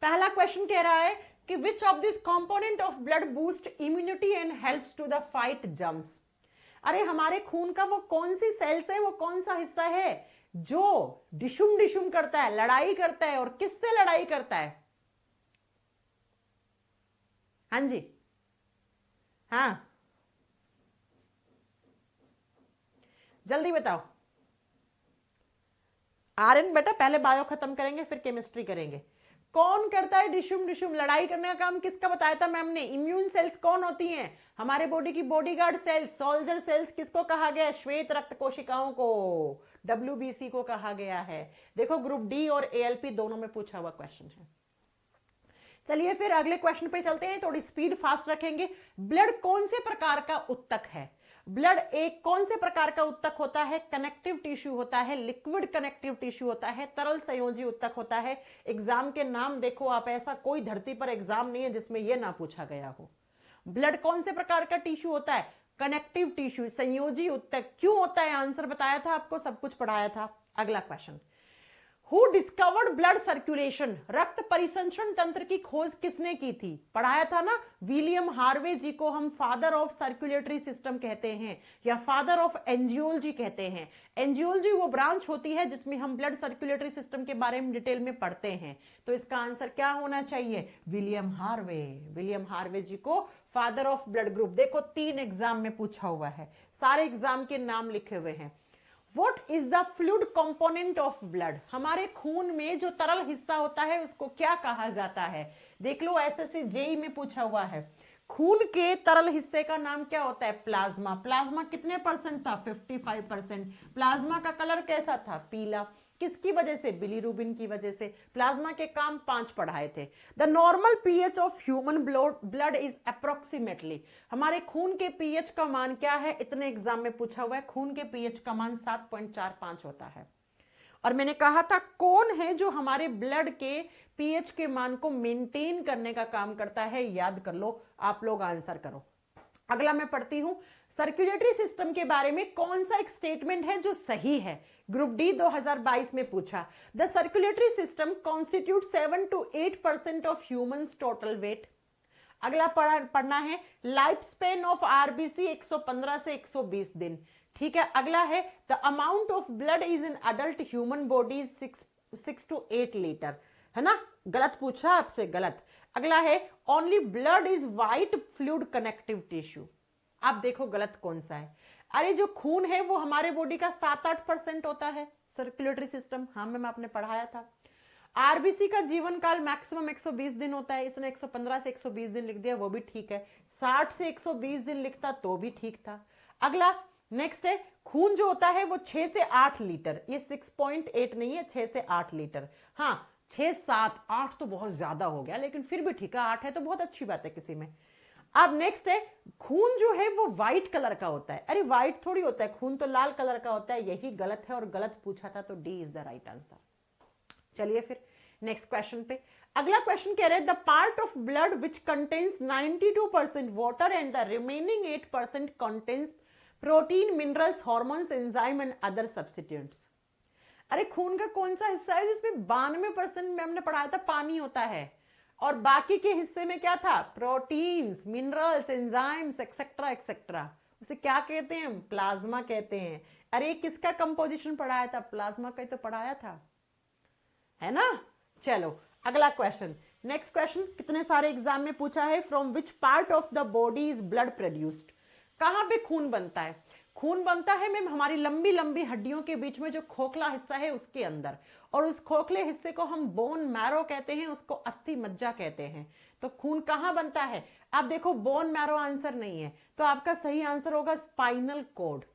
[SPEAKER 1] पहला क्वेश्चन कह रहा है कि which of this component of blood boost immunity and helps to the fight germs। अरे हमारे खून का वो कौन सी सेल्स है, वो कौन सा हिस्सा है जो डिशुम डिशुम करता है, लड़ाई करता है, और किससे लड़ाई करता है? हाँ जी, हाँ जल्दी बताओ। आर्यन बेटा पहले बायो खत्म करेंगे फिर केमिस्ट्री करेंगे। कौन करता है डिशुम डिशुम? लड़ाई करने का काम किसका बताया था मैम ने? इम्यून सेल्स कौन होती हैं? हमारे बॉडी की बॉडीगार्ड सेल्स, सोल्जर सेल्स किसको कहा गया? श्वेत रक्त कोशिकाओं को, WBC को कहा गया है। देखो ग्रुप डी और ALP दोनों में पूछा हुआ क्वेश्चन है। चलिए फिर अगले क्वेश्चन पे चलते हैं, थोड़ी स्पीड फास्ट रखेंगे। ब्लड कौन से प्रकार का उत्तक है? ब्लड एक कौन से प्रकार का उत्तक होता है? कनेक्टिव टिश्यू होता है, लिक्विड कनेक्टिव टिश्यू होता है, तरल संयोजी उत्तक होता है। एग्जाम के नाम देखो आप, ऐसा कोई धरती पर एग्जाम नहीं है जिसमें यह ना पूछा गया हो। ब्लड कौन से प्रकार का टिश्यू होता है? कनेक्टिव टिश्यू, संयोजी उत्तक। क्यों होता है? आंसर बताया था आपको, सब कुछ पढ़ाया था। अगला question, who discovered blood circulation? रक्त परिसंचरण तंत्र की खोज किसने की थी? पढ़ाया था ना, विलियम हार्वे जी को हम फादर ऑफ सर्कुलेटरी सिस्टम कहते हैं या फादर ऑफ एंजियोलॉजी कहते हैं। एंजियोलॉजी वो ब्रांच होती है जिसमें हम ब्लड सर्कुलेटरी सिस्टम के बारे में डिटेल में पढ़ते हैं। तो इसका आंसर क्या होना चाहिए? William Harvey. विलियम हार्वे जी को फादर ऑफ ब्लड ग्रुप। देखो 3 एग्जाम में पूछा हुआ है, सारे एग्जाम के नाम लिखे हुए हैं। What is the fluid component of blood? हमारे खून में जो तरल हिस्सा होता है उसको क्या कहा जाता है? देख लो, SSC JEE में पूछा हुआ है। खून के तरल हिस्से का नाम क्या होता है? प्लाज्मा। प्लाज्मा कितने परसेंट था? 55%। प्लाज्मा का कलर कैसा था? पीला। किसकी वजह से? बिलीरुबिन की वजह से। प्लाज्मा के काम 5 पढ़ाए थे। The normal pH of human blood is approximately. हमारे खून के पीएच का मान क्या है? इतने एग्जाम में पूछा हुआ है। खून के पीएच का मान 7.45 होता है। और मैंने कहा था कौन है जो हमारे ब्लड के पीएच के मान को मेंटेन करने का काम करता है? याद कर लो, आप लोग आंसर करो। अगला मैं पढ़ती हूं, सर्कुलेटरी सिस्टम के बारे में कौन सा एक स्टेटमेंट है जो सही है? ग्रुप डी 2022 में पूछा। The circulatory system constitute 7 to 8% of humans total weight. अगला पढ़ना है, लाइफ स्पेन ऑफ आरबीसी 115 से 120 दिन। ठीक है। अगला है, the amount of blood is in adult human body 6 to 8 litre, है ना? गलत पूछा आपसे, गलत। अगला है, only blood is white fluid connective tissue. आप देखो गलत कौन सा है। अरे जो खून है वो हमारे बॉडी का 7-8% होता है सर्कुलेटरी सिस्टम। हाँ मैम, आपने पढ़ाया था। आरबीसी का जीवन काल मैक्सिमम 120 दिन होता है। इसने 115 से 120 दिन लिख दिया, वो भी ठीक है। 60 से 120 दिन लिखता तो भी ठीक था। अगला नेक्स्ट है, खून जो होता है वो 6 से 8 लीटर। ये 6.8 नहीं है, 6 से 8 लीटर। हाँ 6, 7, 8 तो बहुत ज्यादा हो गया, लेकिन फिर भी ठीक है, 8 है तो बहुत अच्छी बात है किसी में। अब नेक्स्ट है, खून जो है वो व्हाइट कलर का होता है। अरे व्हाइट थोड़ी होता है, खून तो लाल कलर का होता है। यही गलत है और गलत पूछा था, तो D is the right answer. चलिए फिर नेक्स्ट क्वेश्चन पे। अगला क्वेश्चन कह रहे हैं, the part of blood which contains 92% water and the remaining 8% contains protein, minerals, hormones, enzyme and other substituents. अरे खून का कौन सा हिस्सा है जिसमें 92% में हमने पढ़ाया था पानी होता है, और बाकी के हिस्से में क्या था? Proteins, minerals, enzymes etcetera etcetera. उसे क्या कहते हैं? प्लाज्मा कहते हैं। अरे किसका कंपोजिशन पढ़ाया था? प्लाज्मा का ही तो पढ़ाया था, है ना? चलो अगला क्वेश्चन। नेक्स्ट क्वेश्चन कितने सारे एग्जाम में पूछा है, from which part of the body is blood produced. कहां पे खून बनता है? खून बनता है मैम हमारी लंबी लंबी हड्डियों के बीच में जो खोखला हिस्सा है उसके अंदर, और उस खोखले हिस्से को हम बोन मैरो कहते हैं, उसको अस्थि मज्जा कहते हैं। तो खून कहां बनता है? आप देखो बोन मैरो आंसर नहीं है, तो आपका सही आंसर होगा स्पाइनल कोड।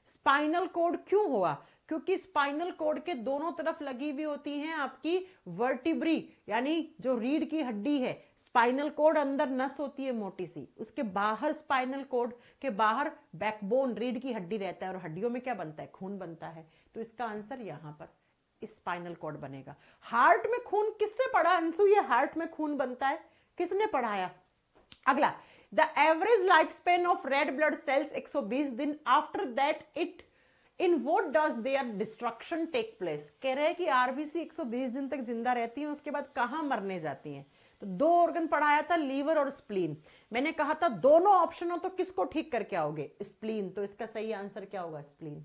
[SPEAKER 1] स्पाइनल कोड क्यों हुआ? क्योंकि स्पाइनल कोड के दोनों तरफ लगी हुई होती हैं आपकी वर्टिब्री, यानी जो रीढ़ की हड्डी है। स्पाइनल कोड अंदर नस होती है मोटी सी, उसके बाहर स्पाइनल कोड के बाहर बैकबोन रीढ़ की हड्डी रहता है, और हड्डियों में क्या बनता है? खून बनता है। तो इसका आंसर यहां पर स्पाइनल कोड बनेगा। हार्ट में खून किससे पढ़ा अंशु? ये हार्ट में खून बनता है, किसने पढ़ाया? अगला, the average life span of red blood cells 120 दिन, after that it in what does their destruction take place. कह रहे हैं कि आरबीसी 120 दिन तक जिंदा रहती है, उसके बाद कहां मरने जाती हैं? तो 2 ऑर्गन पढ़ाया था, लीवर और स्प्लीन। मैंने कहा था दोनों ऑप्शन हो तो किसको ठीक करके आओगे? स्प्लीन। तो इसका सही आंसर क्या होगा? स्प्लीन।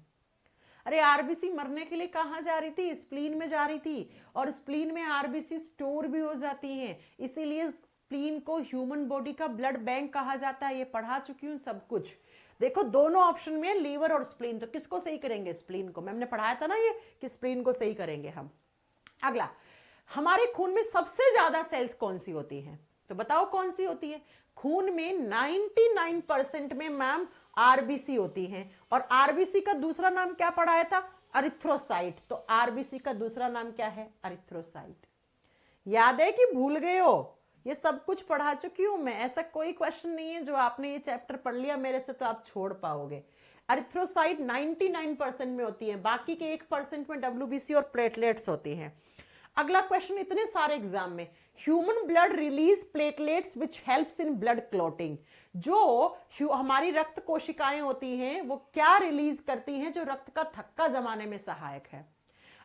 [SPEAKER 1] अरे आरबीसी मरने के लिए कहां जा रही थी? स्प्लीन में जा रही थी, और स्प्लीन में आरबीसी स्टोर भी हो जाती हैं, इसीलिए स्प्लीन को ह्यूमन बॉडी का ब्लड बैंक कहा जाता है। ये पढ़ा चुकी हूं सब कुछ। देखो दोनों ऑप्शन में लीवर और स्प्लीन, तो किसको सही करेंगे? स्प्लीन को। मैम ने पढ़ाया था ना ये कि स्प्लीन को सही करेंगे हम। अगला, हमारे खून में सबसे ज्यादा सेल्स कौन सी होती हैं? तो बताओ कौन सी होती है? खून में 99% में मैम आरबीसी होती हैं, और आरबीसी का दूसरा नाम क्या पढ़ाया था? अरिथ्रोसाइट। तो आरबीसी का दूसरा नाम क्या है? अरिथ्रोसाइट। याद है कि भूल गए हो? ये सब कुछ पढ़ा चुकी हूं मैं, ऐसा कोई क्वेश्चन नहीं है जो आपने ये चैप्टर पढ़ लिया मेरे से तो आप छोड़ पाओगे। अरिथ्रोसाइट 99% में होती है, बाकी के 1% में डब्ल्यूबीसी और प्लेटलेट्स होती हैं। अगला क्वेश्चन इतने सारे एग्जाम में, human blood release platelets which helps in blood clotting. जो हमारी रक्त कोशिकाएं होती हैं वो क्या रिलीज करती हैं जो रक्त का थक्का जमाने में सहायक है?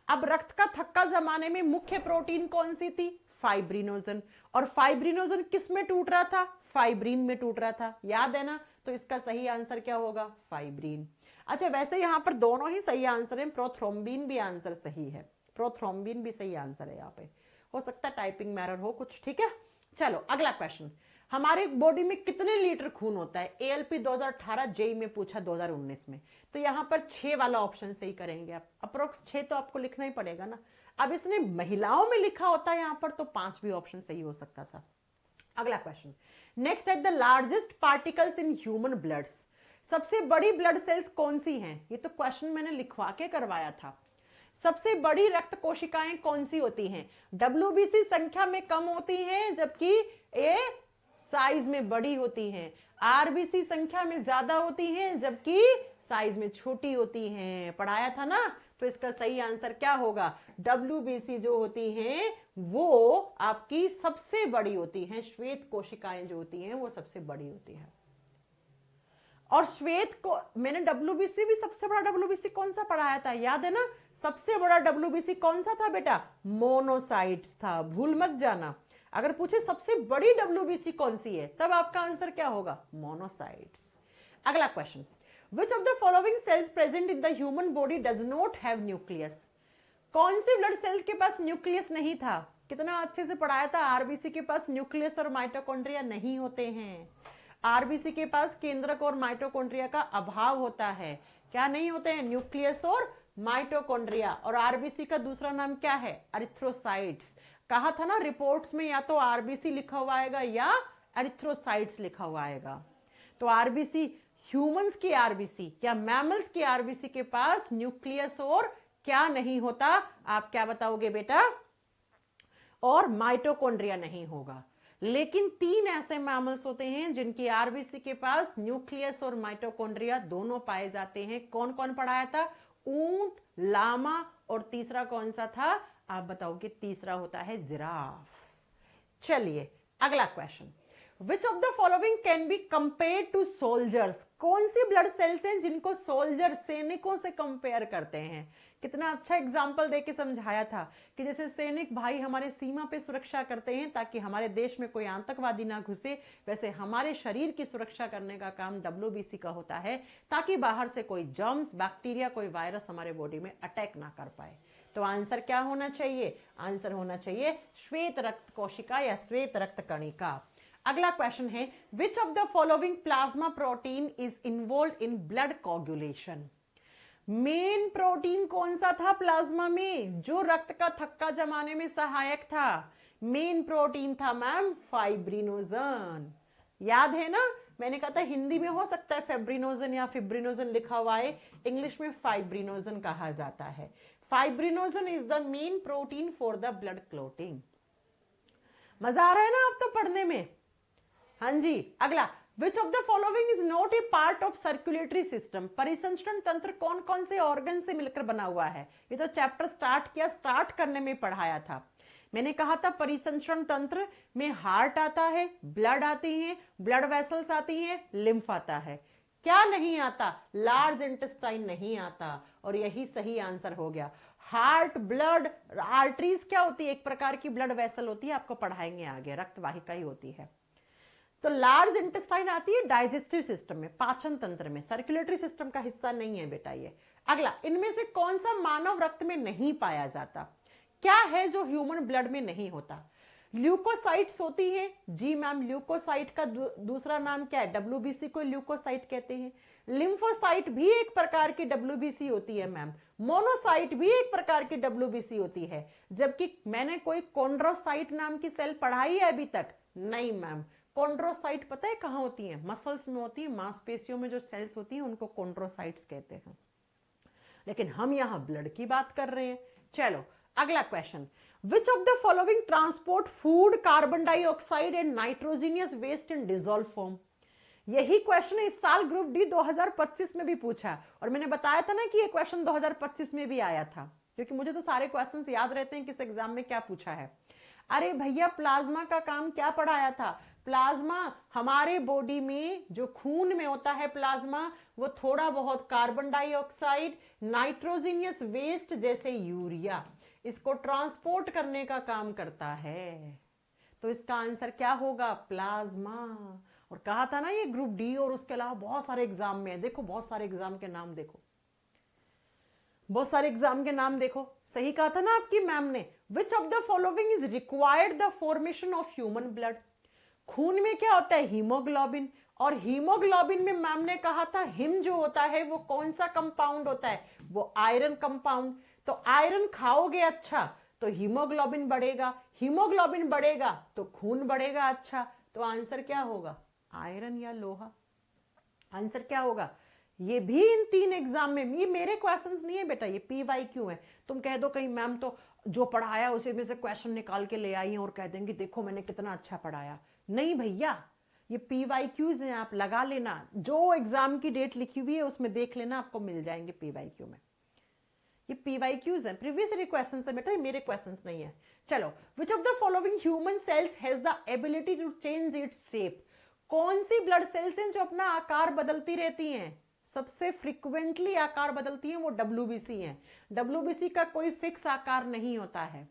[SPEAKER 1] अब रक्त का थक्का जमाने में मुख्य प्रोटीन कौन सी थी? फाइब्रिनोजन। और फाइब्रिनोजन किस में टूट रहा था? फाइब्रिन में टूट रहा था, याद है ना? तो इसका सही आंसर क्या होगा? फाइब्रिन। अच्छा, वैसे यहां पर दोनों ही सही आंसर है, प्रोथ्रोम्बिन भी आंसर सही है, प्रोथ्रोम्बिन भी सही आंसर है। यहाँ पे हो सकता है टाइपिंग में एरर हो कुछ, ठीक है। चलो अगला क्वेश्चन, हमारे बॉडी में कितने लीटर खून होता है? एएलपी 2018 जेई में पूछा 2019 में, तो यहां पर 6 वाला ऑप्शन सही करेंगे आप। अप्रोक्स 6 तो आपको लिखना ही पड़ेगा ना। अब इसने महिलाओं में लिखा होता है यहां पर, तो 5 भी ऑप्शन सही हो सकता था। अगला क्वेश्चन, नेक्स्ट है the largest particles in human bloods. सबसे बड़ी ब्लड सेल्स कौन सी हैं? ये तो क्वेश्चन मैंने लिखवा के करवाया था। सबसे बड़ी रक्त कोशिकाएं कौन सी होती हैं? डब्ल्यूबीसी संख्या में कम होती हैं जबकि ए साइज में बड़ी होती हैं। आरबीसी संख्या में ज्यादा होती हैं जबकि साइज में छोटी होती हैं। पढ़ाया था ना? तो इसका सही आंसर क्या होगा? डब्ल्यूबीसी जो होती हैं वो आपकी सबसे बड़ी होती हैं। श्वेत कोशिकाएं जो होती हैं वो सबसे बड़ी होती हैं। और श्वेत को मैंने डब्ल्यूबीसी भी, सबसे बड़ा डब्ल्यूबीसी कौन सा पढ़ाया था? याद है ना? सबसे बड़ा डब्ल्यूबीसी कौन सा था बेटा? मोनोसाइट्स था, भूल मत जाना। अगर पूछे सबसे बड़ी डब्ल्यूबीसी कौन सी है, तब आपका आंसर क्या होगा? मोनोसाइट्स। अगला question, which of the following cells present in the human body does not have nucleus. कौन सी ब्लड सेल्स के पास न्यूक्लियस नहीं था? कितना अच्छे से पढ़ाया था। आरबीसी के पास न्यूक्लियस और माइटोकॉन्ड्रिया नहीं होते हैं। आरबीसी के पास केंद्रक और माइटोकॉन्ड्रिया का अभाव होता है। क्या नहीं होते हैं? न्यूक्लियस और माइटोकॉन्ड्रिया। और आरबीसी का दूसरा नाम क्या है? अरिथ्रोसाइट्स। कहा था ना रिपोर्ट्स में, या तो आरबीसी लिखा हुआ आएगा या अरिथ्रोसाइट्स लिखा हुआ आएगा। तो आरबीसी, ह्यूमंस की आरबीसी या मैमल्स की आरबीसी के पास न्यूक्लियस और क्या नहीं होता? आप क्या बताओगे बेटा? और माइटोकॉन्ड्रिया नहीं होगा। लेकिन 3 ऐसे मैमल्स होते हैं जिनकी आरबीसी के पास न्यूक्लियस और माइटोकॉन्ड्रिया दोनों पाए जाते हैं। कौन कौन पढ़ाया था? ऊंट, लामा, और तीसरा कौन सा था? आप बताओगे। तीसरा होता है जिराफ। चलिए अगला question, which of the following can be compare to soldiers. कौन सी ब्लड सेल्स हैं जिनको सोल्जर, सैनिकों से कंपेयर करते हैं? कितना अच्छा एग्जाम्पल देके समझाया था कि जैसे सैनिक भाई हमारे सीमा पे सुरक्षा करते हैं ताकि हमारे देश में कोई आतंकवादी ना घुसे, वैसे हमारे शरीर की सुरक्षा करने का काम डब्ल्यूबीसी का होता है ताकि बाहर से कोई जर्म्स, बैक्टीरिया, कोई वायरस हमारे बॉडी में अटैक ना कर पाए। तो आंसर क्या होना चाहिए? आंसर होना चाहिए श्वेत रक्त कोशिका या श्वेत रक्त कणिका। अगला क्वेश्चन है, विच of the following plasma protein is involve in blood coagulation. Main protein कौन सा था प्लाज्मा में जो रक्त का थक्का जमाने में सहायक था? मेन प्रोटीन था मैम फाइब्रिनोजन। याद है ना? मैंने कहा था हिंदी में हो सकता है फेब्रिनोजन या फिब्रिनोजन लिखा हुआ है, इंग्लिश में फाइब्रिनोजन कहा जाता है। Fibrinogen is the main protein for the blood clotting. मजा आ रहा है ना आप तो पढ़ने में? हाँ जी। अगला, विच of the following is not a part of circulatory system. परिसंचरण तंत्र कौन कौन से ऑर्गन से मिलकर बना हुआ है? ये तो चैप्टर स्टार्ट करने में पढ़ाया था। मैंने कहा था परिसंचरण तंत्र में हार्ट आता है, ब्लड आती है, ब्लड वेसल्स आती हैं, लिम्फ आता है। क्या नहीं आता? लार्ज इंटेस्टाइन नहीं आता। और यही सही आंसर हो गया। हार्ट, ब्लड, आर्टरीज क्या होती है? एक प्रकार की ब्लड वेसल होती है, आपको पढ़ाएंगे आगे, रक्त वाहिका ही होती है। तो लार्ज इंटेस्टाइन आती है डाइजेस्टिव सिस्टम में, पाचन तंत्र में, सर्कुलेटरी सिस्टम का हिस्सा नहीं है बेटा ये। अगला, इनमें से कौन सा मानव रक्त में नहीं पाया जाता? क्या है जो ह्यूमन ब्लड में नहीं होता? ल्यूकोसाइट्स होती हैं। जी मैम, ल्यूकोसाइट का दूसरा नाम क्या है? डब्ल्यूबीसी को ल्यूकोसाइट कहते हैं। लिम्फोसाइट भी एक प्रकार की डब्ल्यूबीसी होती है मैम। मोनोसाइट भी एक प्रकार की डब्ल्यूबीसी होती है। जबकि मैंने कोई कॉन्ड्रोसाइट नाम की सेल पढ़ाई है अभी तक? नहीं मैम। कॉन्ड्रोसाइट पता है कहाँ होती है? मसल्स में होती है, मांसपेशियों में जो सेल्स होती हैं उनको कॉन्ड्रोसाइट्स कहते हैं। लेकिन हम यहां ब्लड की बात कर रहे हैं। चलो अगला question, which of the following transport food, carbon dioxide and nitrogenous waste in dissolve form? यही क्वेश्चन इस साल ग्रुप डी 2025 में भी पूछा, और मैंने बताया था ना कि ये क्वेश्चन 2025 में भी आया था, क्योंकि मुझे तो सारे क्वेश्चंस याद रहते हैं किस एग्जाम में क्या पूछा है। अरे भैया, प्लाज्मा का काम क्या पढ़ाया था? प्लाज्मा हमारे बॉडी में जो खून में होता है प्लाज्मा, वो थोड़ा बहुत कार्बन डाइऑक्साइड, नाइट्रोजीनियस वेस्ट जैसे यूरिया, इसको ट्रांसपोर्ट करने का काम करता है। तो इसका आंसर क्या होगा? प्लाज्मा। और कहा था ना ये ग्रुप डी और उसके अलावा बहुत सारे एग्जाम में है। देखो बहुत सारे एग्जाम के नाम देखो, बहुत सारे एग्जाम के नाम देखो। सही कहा था ना आपकी मैम ने। विच of the following is required the formation of human blood? खून में क्या होता है? हीमोग्लोबिन। और हीमोग्लोबिन में मैम ने कहा था हिम जो होता है वो कौन सा कंपाउंड होता है? वो आयरन कंपाउंड। तो आयरन खाओगे अच्छा तो हीमोग्लोबिन बढ़ेगा, हीमोग्लोबिन बढ़ेगा तो खून बढ़ेगा अच्छा। तो आंसर क्या होगा? आयरन या लोहा। आंसर क्या होगा? ये भी इन 3 एग्जाम में, ये मेरे क्वेश्चंस नहीं है बेटा, ये PYQ है। तुम कह दो कहीं मैम तो जो पढ़ाया उसी में से क्वेश्चन निकाल के ले आई हैं और कह देंगे देखो मैंने कितना अच्छा पढ़ाया। नहीं भैया, ये PYQs हैं, आप लगा लेना, जो एग्जाम की डेट लिखी हुई है उसमें देख लेना, आपको मिल जाएंगे PYQ में। ये PYQs हैं, प्रीवियस ईयर क्वेश्चंस है बेटा, ये मेरे क्वेश्चंस नहीं है। चलो, which of the following human cells has the ability to change its shape? कौन सी ब्लड सेल्स हैं जो अपना आकार बदलती रहती हैं? सबसे फ्रीक्वेंटली आकार बदलती हैं वो WBC हैं। WBC का कोई फिक्स आकार नहीं होता है,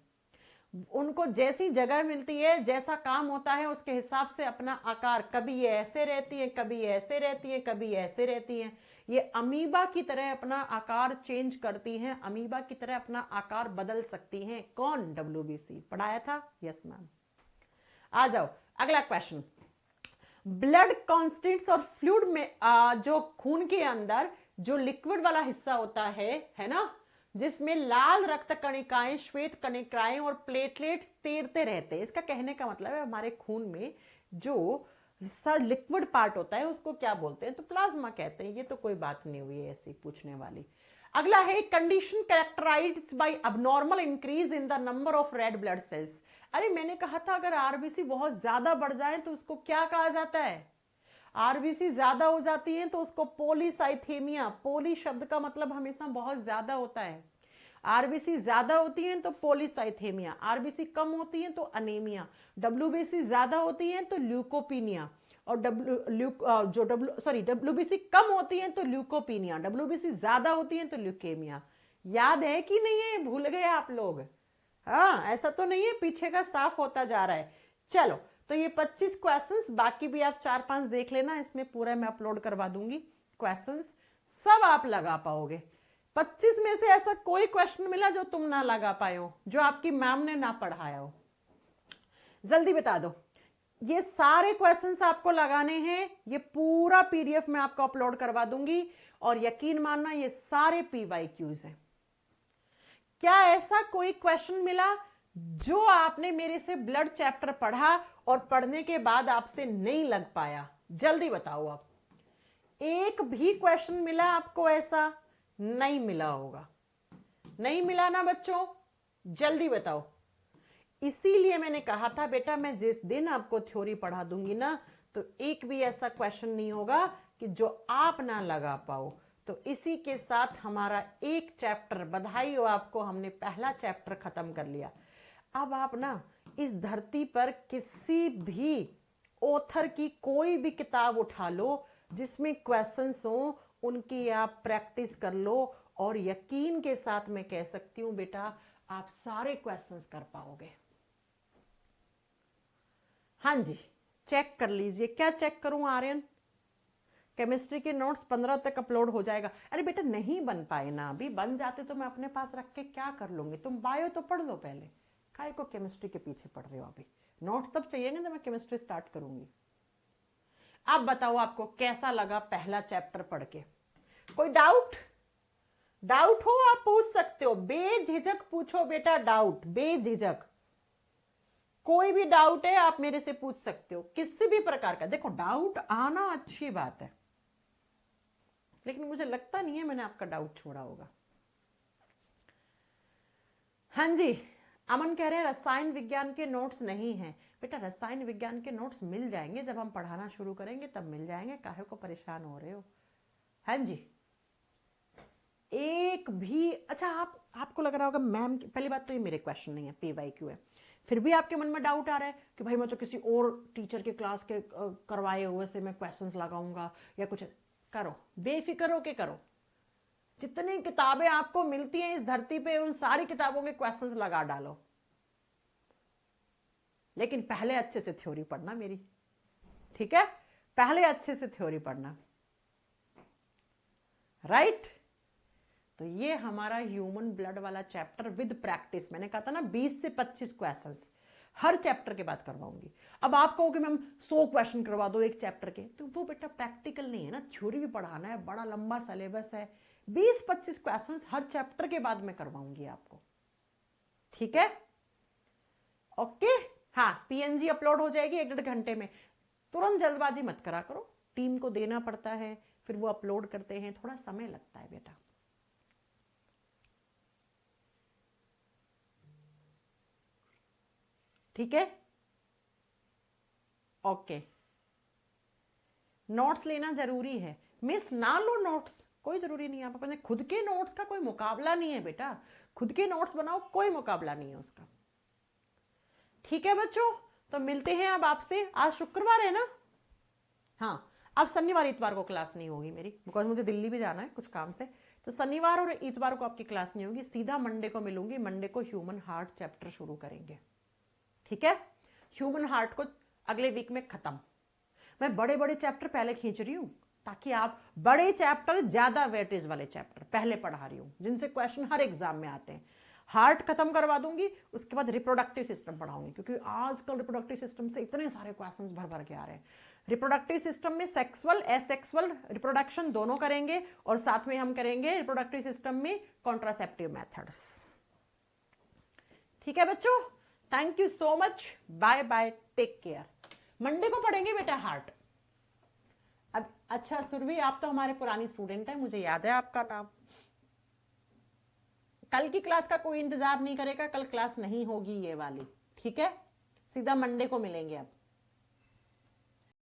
[SPEAKER 1] उनको जैसी जगह मिलती है, जैसा काम होता है उसके हिसाब से अपना आकार, कभी ये ऐसे रहती है, कभी ऐसे रहती है, कभी ऐसे रहती है। ये अमीबा की तरह अपना आकार चेंज करती हैं, अमीबा की तरह अपना आकार बदल सकती हैं। कौन? WBC। पढ़ाया था? Yes ma'am. आ जाओ अगला क्वेश्चन, ब्लड कॉन्स्टेंट्स और फ्लूइड में जो खून के अंदर जो लिक्विड वाला हिस्सा होता है ना, जिसमें लाल रक्त कणिकाएं, श्वेत कणिकाएं और प्लेटलेट्स तैरते रहते हैं। इसका कहने का मतलब है हमारे खून में जो हिस्सा लिक्विड पार्ट होता है उसको क्या बोलते हैं? तो प्लाज्मा कहते हैं। ये तो कोई बात नहीं हुई है ऐसी पूछने वाली। अगला है condition characterised by abnormal increase in the number of red blood cells. अरे मैंने कहा था अगर RBC बहुत ज्यादा बढ़ जाए तो उसको क्या कहा जाता है? RBC ज्यादा हो जाती है तो उसको पॉलीसाइथेमिया। पॉली शब्द का मतलब हमेशा बहुत ज्यादा होता है। RBC ज्यादा होती है तो पॉलीसाइथेमिया, RBC कम होती है तो अनेमिया, WBC ज्यादा होती है तो ल्यूकोपीनिया, और WBC कम होती है तो ल्यूकोपीनिया, WBC ज्यादा होती है तो ल्यूकेमिया। याद है कि नहीं है? भूल गए आप लोग? हाँ, ऐसा तो नहीं है, पीछे का साफ होता जा रहा है। चलो, तो ये 25 क्वेश्चंस, बाकी भी आप 4-5 देख लेना, इसमें पूरा मैं अपलोड करवा दूंगी क्वेश्चंस, सब आप लगा पाओगे। 25 में से ऐसा कोई क्वेश्चन मिला जो तुम ना लगा पाए हो, जो आपकी मैम ने ना पढ़ाया हो? जल्दी बता दो। ये सारे क्वेश्चंस आपको लगाने हैं, ये पूरा PDF में आपको अपलोड करवा दूंगी, और यकीन मानना ये सारे PYQs हैं। क्या ऐसा कोई क्वेश्चन मिला जो आपने मेरे से ब्लड चैप्टर पढ़ा और पढ़ने के बाद आपसे नहीं लग पाया? जल्दी बताओ आप। एक भी क्वेश्चन मिला आपको ऐसा? नहीं मिला होगा। नहीं मिला ना बच्चों? जल्दी बताओ। इसीलिए मैंने कहा था बेटा मैं जिस दिन आपको थ्योरी पढ़ा दूंगी ना, तो एक भी ऐसा क्वेश्चन नहीं होगा कि जो आप ना लगा पाओ। तो इसी के साथ हमारा एक चैप्टर, बधाई हो आपको, हमने पहला चैप्टर खत्म कर लिया। अब आप ना इस धरती पर किसी भी ऑथर की कोई भी किताब उठा लो जिसमें क्वेश्चंस हो, उनकी आप प्रैक्टिस कर लो, और यकीन के साथ मैं कह सकती हूं बेटा आप सारे क्वेश्चंस कर पाओगे। हाँ जी, चेक कर लीजिए। क्या चेक करूं आर्यन? केमिस्ट्री के नोट्स 15 तक अपलोड हो जाएगा। अरे बेटा नहीं बन पाए ना, अभी बन जाते तो मैं अपने पास रख के क्या कर लूंगी। तुम बायो तो पढ़ लो पहले, काहे को केमिस्ट्री के पीछे पढ़ रहे हो? अभी नोट्स तब चाहिएंगे जब मैं केमिस्ट्री स्टार्ट करूंगी। अब बताओ आपको कैसा लगा पहला चैप्टर पढ़ के? कोई डाउट हो आप पूछ सकते हो, बेझिझक पूछो बेटा, डाउट बेझिझक। कोई भी डाउट है आप मेरे से पूछ सकते हो, किसी भी प्रकार का। देखो डाउट आना अच्छी बात है, लेकिन मुझे लगता नहीं है मैंने आपका डाउट छोड़ा होगा। हाँ जी, अमन कह रहे हैं रसायन विज्ञान के नोट्स नहीं हैं। बेटा रसायन विज्ञान के नोट्स मिल जाएंगे, जब हम पढ़ाना शुरू करेंगे तब मिल जाएंगे, काहे को परेशान हो रहे हो? हाँ जी, एक भी अच्छा आपको लग रहा होगा मैम, पहली बात तो ये मेरे क्वेश्चन नहीं है, PYQ है, फिर भी आपके मन में डाउट आ रहा है कि भाई मैं तो किसी और टीचर के क्लास के करवाए हुए से मैं क्वेश्चंस लगाऊंगा या कुछ। करो, बेफिक्र होके करो। जितनी किताबें आपको मिलती हैं इस धरती पे, उन सारी किताबों के क्वेश्चंस लगा डालो, लेकिन पहले अच्छे से थ्योरी पढ़ना मेरी, ठीक है? पहले अच्छे से थ्योरी पढ़ना, राइट? तो ये हमारा ह्यूमन ब्लड वाला चैप्टर विद प्रैक्टिस, मैंने कहा था ना 20 से 25 क्वेश्चंस हर चैप्टर के बाद करवाऊंगी। अब आप कहो कि मैम 100 क्वेश्चन करवा दो एक चैप्टर के, तो वो बेटा प्रैक्टिकल नहीं है ना, थ्योरी भी पढ़ाना है, बड़ा लंबा सिलेबस है। 20-25 क्वेश्चंस हर चैप्टर के बाद मैं करवाऊंगी आपको, ठीक है? ओके, हाँ PNG अपलोड हो जाएगी 1-1.5 घंटे में। तुरंत जल्दबाजी मत करा करो, टीम को देना पड़ता है, फिर वो अपलोड करते हैं, थोड़ा समय लगता है बेटा। ठीक है, ओके। नोट्स लेना जरूरी है मिस, ना लो नोट्स, कोई जरूरी नहीं है। आप अपने खुद के नोट्स का कोई मुकाबला नहीं है बेटा, खुद के नोट्स बनाओ, कोई मुकाबला नहीं है उसका। ठीक है बच्चों, तो मिलते हैं अब आपसे। आज शुक्रवार है ना? हाँ, अब शनिवार इतवार को क्लास नहीं होगी मेरी, बिकॉज मुझे दिल्ली भी जाना है कुछ काम से, तो शनिवार और इतवार को आपकी क्लास नहीं होगी, सीधा मंडे को मिलूंगी। मंडे को ह्यूमन हार्ट चैप्टर शुरू करेंगे, ठीक है? ह्यूमन हार्ट को अगले वीक में खत्म। मैं बड़े बड़े चैप्टर पहले खींच रही हूं, ताकि आप बड़े चैप्टर, ज्यादा वेटेज वाले चैप्टर पहले पढ़ा रही हूं, जिनसे क्वेश्चन हर एग्जाम में आते हैं। हार्ट खत्म करवा दूंगी, उसके बाद रिप्रोडक्टिव सिस्टम पढ़ाऊंगी, क्योंकि आजकल रिप्रोडक्टिव सिस्टम से इतने सारे क्वेश्चंस भर भर के आ रहे हैं। रिप्रोडक्टिव सिस्टम में सेक्सुअल एसेक्सुअल रिप्रोडक्शन दोनों करेंगे, और साथ में हम करेंगे रिप्रोडक्टिव सिस्टम में कॉन्ट्रासेप्टिव मेथड्स। ठीक है बच्चों, thank you so much, bye bye, take care. Monday को पढ़ेंगे बेटा हार्ट। अब अच्छा सुरभि, आप तो हमारे पुरानी स्टूडेंट हैं, मुझे याद है आपका नाम। कल की क्लास का कोई इंतजार नहीं करेगा, कल क्लास नहीं होगी ये वाली, ठीक है? सीधा मंडे को मिलेंगे अब।